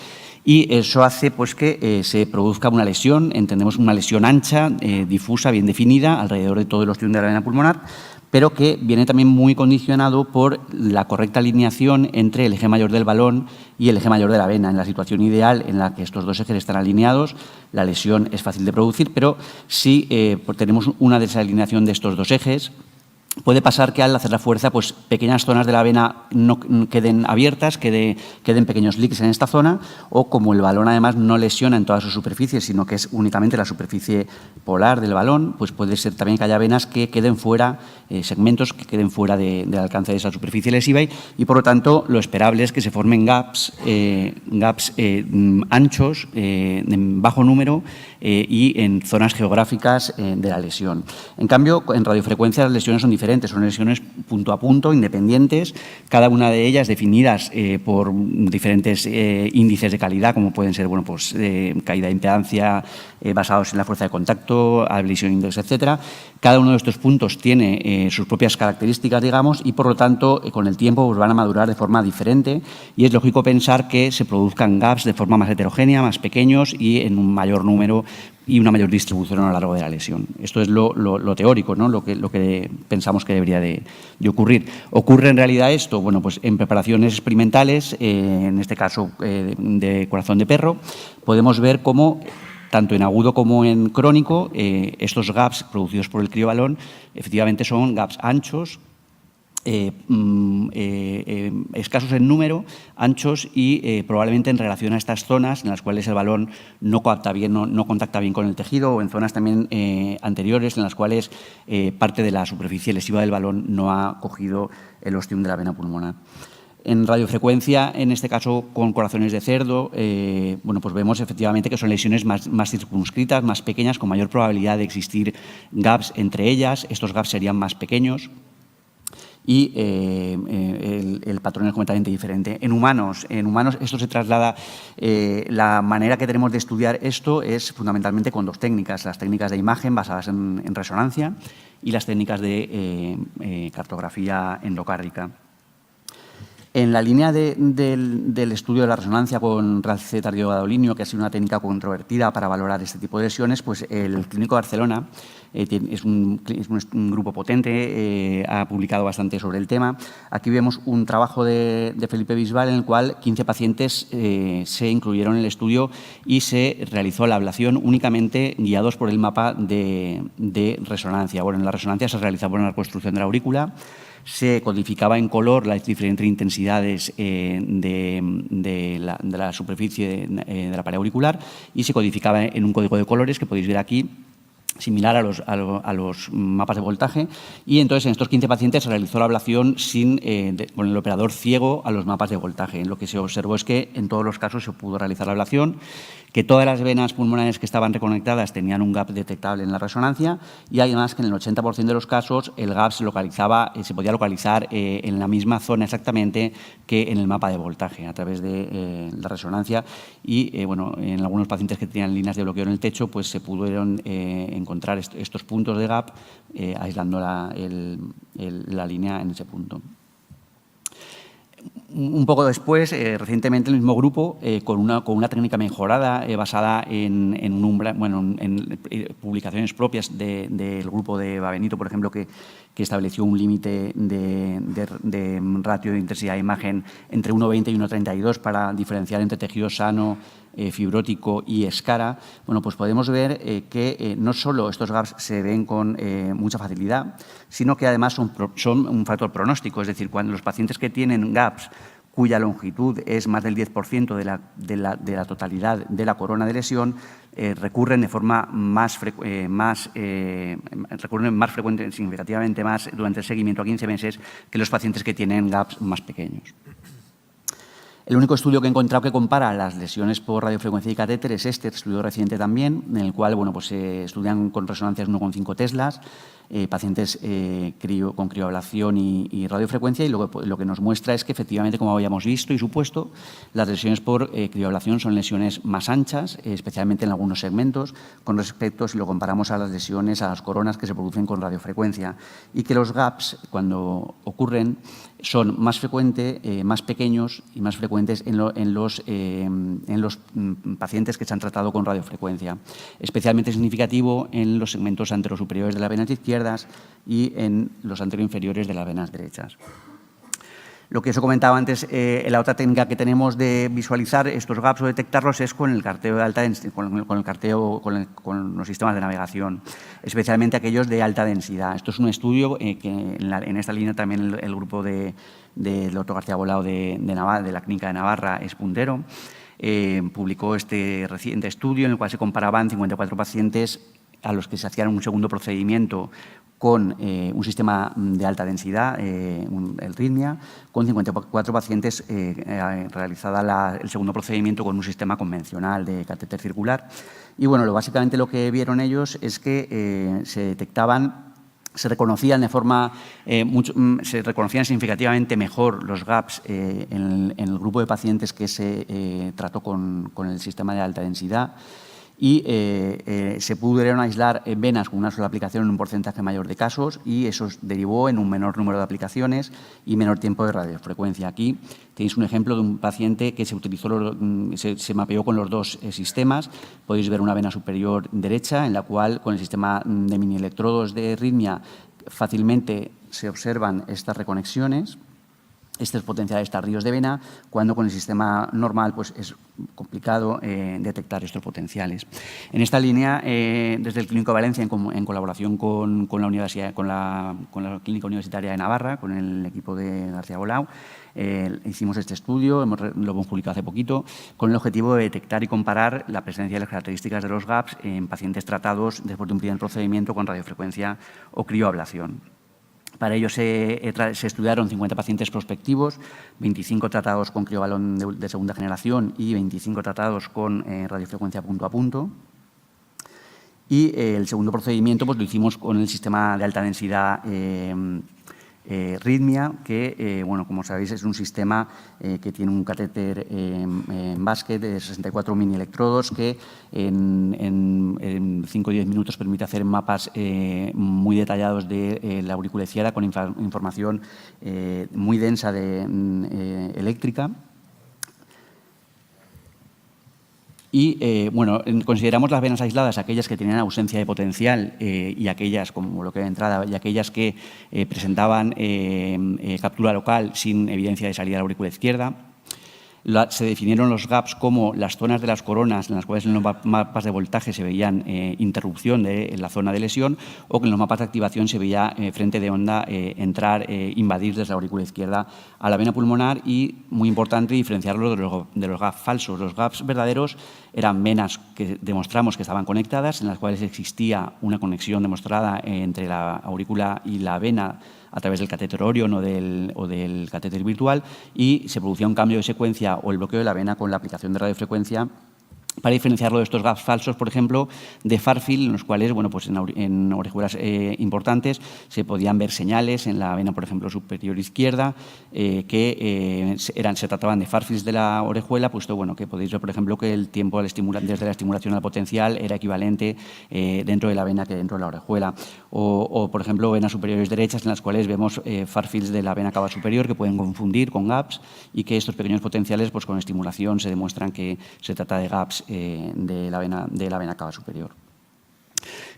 Speaker 5: Y eso hace pues, que se produzca una lesión, entendemos una lesión ancha, difusa, bien definida, alrededor de todo el ostión de la vena pulmonar, pero que viene también muy condicionado por la correcta alineación entre el eje mayor del balón y el eje mayor de la vena. En la situación ideal en la que estos dos ejes están alineados, la lesión es fácil de producir, pero si tenemos una desalineación de estos dos ejes, puede pasar que al hacer la fuerza, pues pequeñas zonas de la vena no queden abiertas, queden pequeños leaks en esta zona, o como el balón además no lesiona en toda su superficie, sino que es únicamente la superficie polar del balón, pues puede ser también que haya venas que queden fuera, segmentos que queden fuera del alcance de esa superficie lesiva y por lo tanto lo esperable es que se formen gaps anchos, en bajo número y en zonas geográficas de la lesión. En cambio, en radiofrecuencia las lesiones son diferentes, son lesiones punto a punto, independientes, cada una de ellas definidas por diferentes índices de calidad, como pueden ser bueno, pues, caída de impedancia basados en la fuerza de contacto, ablation index, etcétera. Cada uno de estos puntos tiene sus propias características, digamos, y por lo tanto, con el tiempo pues, van a madurar de forma diferente y es lógico pensar que se produzcan gaps de forma más heterogénea, más pequeños y en un mayor número y una mayor distribución a lo largo de la lesión. Esto es lo teórico, ¿no? lo que pensamos que debería de ocurrir. ¿Ocurre en realidad esto? Bueno, pues en preparaciones experimentales, en este caso de corazón de perro, podemos ver cómo tanto en agudo como en crónico, estos gaps producidos por el criobalón efectivamente son gaps anchos, escasos en número, anchos y probablemente en relación a estas zonas en las cuales el balón no capta bien, no contacta bien con el tejido, o en zonas también anteriores en las cuales parte de la superficie lesiva del balón no ha cogido el ostium de la vena pulmonar. En radiofrecuencia, en este caso con corazones de cerdo, bueno, pues vemos efectivamente que son lesiones más circunscritas, más pequeñas, con mayor probabilidad de existir gaps entre ellas. Estos gaps serían más pequeños y el patrón es completamente diferente. En humanos esto se traslada, la manera que tenemos de estudiar esto es fundamentalmente con dos técnicas, las técnicas de imagen basadas en resonancia y las técnicas de cartografía endocárdica. En la línea del estudio de la resonancia con raíz tardío-gadolinio, que ha sido una técnica controvertida para valorar este tipo de lesiones, pues el Clínico de Barcelona es un grupo potente, ha publicado bastante sobre el tema. Aquí vemos un trabajo de Felipe Bisbal en el cual 15 pacientes se incluyeron en el estudio y se realizó la ablación únicamente guiados por el mapa de resonancia. Bueno, en la resonancia se realizaba una reconstrucción de la aurícula, se codificaba en color las diferentes intensidades de la superficie de la pared auricular y se codificaba en un código de colores que podéis ver aquí, similar a los mapas de voltaje, y entonces en estos 15 pacientes se realizó la ablación con el operador ciego a los mapas de voltaje. Lo que se observó es que en todos los casos se pudo realizar la ablación, que todas las venas pulmonares que estaban reconectadas tenían un gap detectable en la resonancia y además que en el 80% de los casos el gap se podía localizar en la misma zona exactamente que en el mapa de voltaje a través de la resonancia y bueno, en algunos pacientes que tenían líneas de bloqueo en el techo pues se pudieron encontrar estos puntos de gap aislando la línea en ese punto. Un poco después, recientemente el mismo grupo, con una técnica mejorada basada en publicaciones propias del grupo de Babenito, por ejemplo, que estableció un límite de ratio de intensidad de imagen entre 1,20 y 1,32 para diferenciar entre tejido sano, fibrótico y escara. Bueno, pues podemos ver que no solo estos gaps se ven con mucha facilidad, sino que además son un factor pronóstico, es decir, cuando los pacientes que tienen gaps cuya longitud es más del 10% de la totalidad de la corona de lesión, recurren de forma más frecuente, significativamente más durante el seguimiento a 15 meses que los pacientes que tienen gaps más pequeños. El único estudio que he encontrado que compara las lesiones por radiofrecuencia y catéter es este estudio reciente también, en el cual bueno, pues, se estudian con resonancias 1,5 teslas, pacientes con crioablación y radiofrecuencia, y lo que nos muestra es que efectivamente, como habíamos visto y supuesto, las lesiones por crioablación son lesiones más anchas, especialmente en algunos segmentos, con respecto, si lo comparamos a las lesiones, a las coronas que se producen con radiofrecuencia, y que los gaps, cuando ocurren, son más frecuentes, más pequeños y más frecuentes en los pacientes que se han tratado con radiofrecuencia. Especialmente significativo en los segmentos anterosuperiores de las venas izquierdas y en los anteroinferiores de las venas derechas. Lo que os he comentado antes, la otra técnica que tenemos de visualizar estos gaps o detectarlos es con el carteo de alta densidad, con los sistemas de navegación, especialmente aquellos de alta densidad. Esto es un estudio que en esta línea también el grupo del doctor García Bolao de la Clínica de Navarra es puntero. Publicó este reciente estudio en el cual se comparaban 54 pacientes a los que se hacían un segundo procedimiento con un sistema de alta densidad, el RHYTHMIA, con 54 pacientes realizada el segundo procedimiento con un sistema convencional de catéter circular. Y bueno, básicamente lo que vieron ellos es que se reconocían significativamente mejor los gaps en el grupo de pacientes que se trató con el sistema de alta densidad. y se pudieron aislar venas con una sola aplicación en un porcentaje mayor de casos y eso derivó en un menor número de aplicaciones y menor tiempo de radiofrecuencia. Aquí tenéis un ejemplo de un paciente que se mapeó con los dos sistemas. Podéis ver una vena superior derecha en la cual con el sistema de mini electrodos de Rhythmia fácilmente se observan estas reconexiones, estos potenciales ríos de vena, cuando con el sistema normal pues, es complicado detectar estos potenciales. En esta línea, desde el Clínico de Valencia, en colaboración con la Clínica Universitaria de Navarra, con el equipo de García Bolau, hicimos este estudio, lo hemos publicado hace poquito, con el objetivo de detectar y comparar la presencia y las características de los gaps en pacientes tratados después de un primer procedimiento con radiofrecuencia o crioablación. Para ello se estudiaron 50 pacientes prospectivos, 25 tratados con criobalón de segunda generación y 25 tratados con radiofrecuencia punto a punto. Y el segundo procedimiento pues, lo hicimos con el sistema de alta densidad Rhythmia, que, bueno, como sabéis, es un sistema que tiene un catéter en basket de 64 mini electrodos que en 5 o 10 minutos permite hacer mapas muy detallados de la auricular izquierda con información muy densa eléctrica. Y, bueno, consideramos las venas aisladas aquellas que tenían ausencia de potencial y aquellas, como lo que de entrada, y aquellas que presentaban captura local sin evidencia de salida a la aurícula izquierda. Se definieron los gaps como las zonas de las coronas en las cuales en los mapas de voltaje se veían interrupción de la zona de lesión o que en los mapas de activación se veía frente de onda invadir desde la aurícula izquierda a la vena pulmonar y, muy importante, diferenciarlo de los gaps falsos. Los gaps verdaderos eran venas que demostramos que estaban conectadas, en las cuales existía una conexión demostrada entre la aurícula y la vena a través del catéter Orion o del catéter virtual y se producía un cambio de secuencia o el bloqueo de la vena con la aplicación de radiofrecuencia para diferenciarlo de estos gaps falsos, por ejemplo, de Farfield, en los cuales, bueno, pues en auriculas importantes se podían ver señales en la vena, por ejemplo, superior izquierda, que se trataban de Farfields de la orejuela, puesto bueno, que podéis ver, por ejemplo, que el tiempo desde la estimulación al potencial era equivalente dentro de la vena que dentro de la orejuela. O, por ejemplo, venas superiores derechas en las cuales vemos Farfields de la vena cava superior que pueden confundir con gaps y que estos pequeños potenciales, pues con estimulación se demuestran que se trata de gaps de la vena cava superior.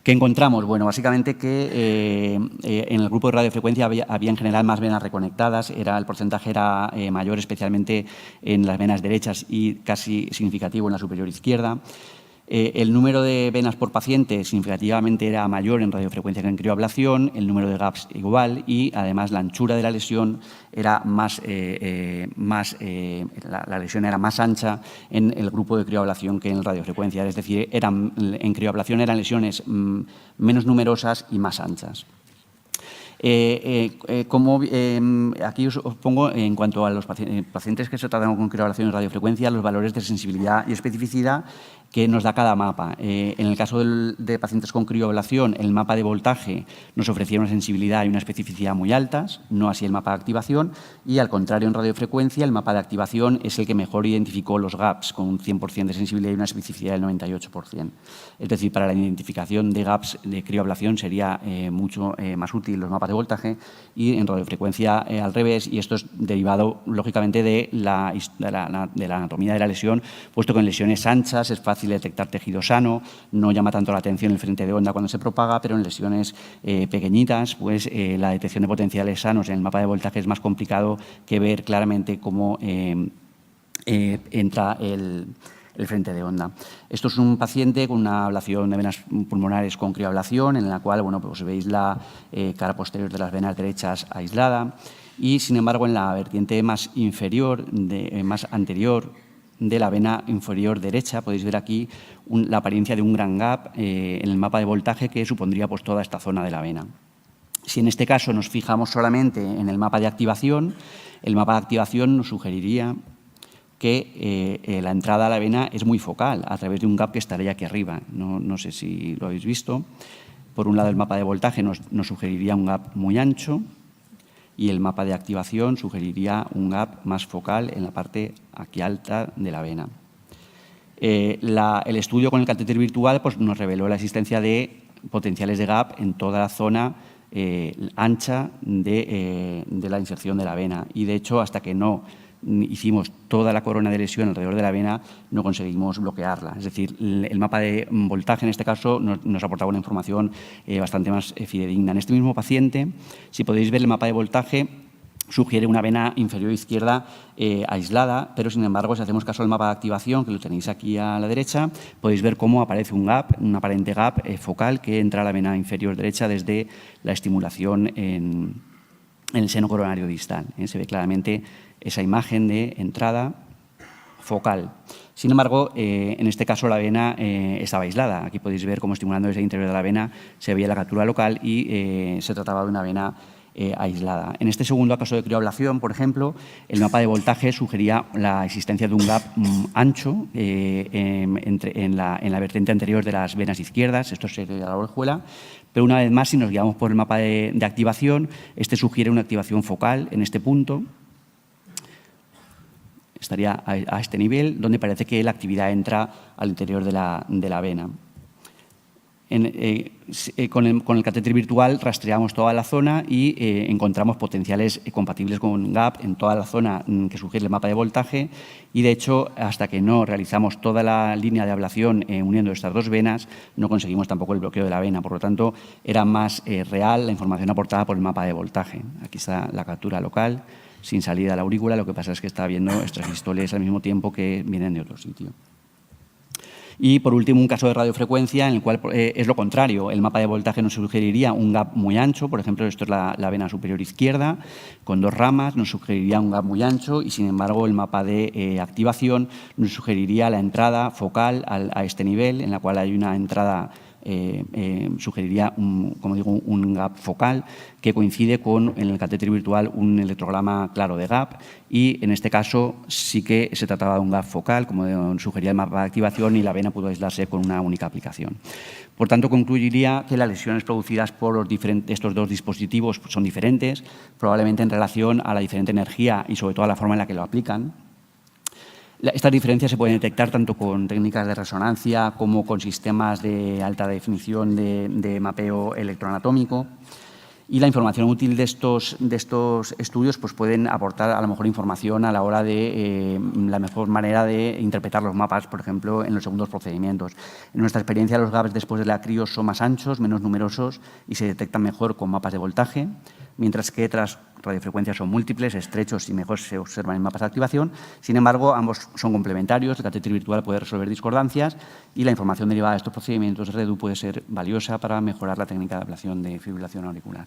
Speaker 5: ¿Qué encontramos? Bueno, básicamente que en el grupo de radiofrecuencia había en general más venas reconectadas, el porcentaje era mayor especialmente en las venas derechas y casi significativo en la superior izquierda. El número de venas por paciente significativamente era mayor en radiofrecuencia que en crioablación, el número de gaps igual y además la anchura de la lesión era la lesión era más ancha en el grupo de crioablación que en radiofrecuencia, es decir, en crioablación eran lesiones menos numerosas y más anchas. Aquí os pongo, en cuanto a los pacientes que se tratan con crioablación y radiofrecuencia, los valores de sensibilidad y especificidad que nos da cada mapa. En el caso de pacientes con crioablación, el mapa de voltaje nos ofrecía una sensibilidad y una especificidad muy altas, no así el mapa de activación, y al contrario en radiofrecuencia, el mapa de activación es el que mejor identificó los gaps, con un 100% de sensibilidad y una especificidad del 98%. Es decir, para la identificación de gaps de crioablación sería mucho más útil los mapas de voltaje y en radiofrecuencia al revés, y esto es derivado lógicamente de la anatomía de la lesión, puesto que en lesiones anchas es fácil detectar tejido sano, no llama tanto la atención el frente de onda cuando se propaga, pero en lesiones pequeñitas, pues la detección de potenciales sanos en el mapa de voltaje es más complicado que ver claramente cómo entra el frente de onda. Esto es un paciente con una ablación de venas pulmonares con crioablación, en la cual, bueno, pues veis la cara posterior de las venas derechas aislada y, sin embargo, en la vertiente más inferior, más anterior de la vena inferior derecha, podéis ver aquí la apariencia de un gran gap en el mapa de voltaje que supondría pues, toda esta zona de la vena. Si en este caso nos fijamos solamente en el mapa de activación, el mapa de activación nos sugeriría que la entrada a la vena es muy focal, a través de un gap que estaría aquí arriba. No sé si lo habéis visto. Por un lado, el mapa de voltaje nos sugeriría un gap muy ancho y el mapa de activación sugeriría un gap más focal en la parte aquí alta de la vena. El estudio con el catéter virtual pues, nos reveló la existencia de potenciales de gap en toda la zona ancha de la inserción de la vena. Y, de hecho, hasta que no hicimos toda la corona de lesión alrededor de la vena, no conseguimos bloquearla. Es decir, el mapa de voltaje, en este caso, nos aportaba una información bastante más fidedigna. En este mismo paciente, si podéis ver el mapa de voltaje, sugiere una vena inferior izquierda aislada, pero, sin embargo, si hacemos caso al mapa de activación, que lo tenéis aquí a la derecha, podéis ver cómo aparece un gap, un aparente gap focal que entra a la vena inferior derecha desde la estimulación en el seno coronario distal. Se ve claramente esa imagen de entrada focal. Sin embargo, en este caso la vena estaba aislada. Aquí podéis ver cómo, estimulando desde el interior de la vena, se veía la captura local y se trataba de una vena aislada. En este segundo caso de crioablación, por ejemplo, el mapa de voltaje sugería la existencia de un gap ancho en la vertiente anterior de las venas izquierdas, esto sería la orejuela, pero una vez más, si nos guiamos por el mapa de activación, este sugiere una activación focal en este punto. Estaría a este nivel, donde parece que la actividad entra al interior de la vena. Con el catéter virtual rastreamos toda la zona y encontramos potenciales compatibles con GAP en toda la zona que sugiere el mapa de voltaje y, de hecho, hasta que no realizamos toda la línea de ablación uniendo estas dos venas, no conseguimos tampoco el bloqueo de la vena. Por lo tanto, era más real la información aportada por el mapa de voltaje. Aquí está la captura local, sin salida a la aurícula. Lo que pasa es que está viendo extrasistoles al mismo tiempo que vienen de otro sitio. Y, por último, un caso de radiofrecuencia en el cual es lo contrario. El mapa de voltaje nos sugeriría un gap muy ancho. Por ejemplo, esto es la vena superior izquierda, con dos ramas, nos sugeriría un gap muy ancho y, sin embargo, el mapa de activación nos sugeriría la entrada focal a este nivel, en la cual hay una entrada sugeriría, como digo, un gap focal que coincide con, en el catéter virtual, un electrograma claro de gap y, en este caso, sí que se trataba de un gap focal, como sugería el mapa de activación, y la vena pudo aislarse con una única aplicación. Por tanto, concluiría que las lesiones producidas por estos dos dispositivos son diferentes, probablemente en relación a la diferente energía y, sobre todo, a la forma en la que lo aplican. Estas diferencias se pueden detectar tanto con técnicas de resonancia como con sistemas de alta definición de mapeo electroanatómico. Y la información útil de estos estudios pues pueden aportar a lo mejor información a la hora de la mejor manera de interpretar los mapas, por ejemplo, en los segundos procedimientos. En nuestra experiencia, los gaps después de la crio son más anchos, menos numerosos y se detectan mejor con mapas de voltaje, mientras que tras radiofrecuencias son múltiples, estrechos y mejor se observan en mapas de activación. Sin embargo, ambos son complementarios. El catéter virtual puede resolver discordancias y la información derivada de estos procedimientos de REDU puede ser valiosa para mejorar la técnica de ablación de fibrilación auricular.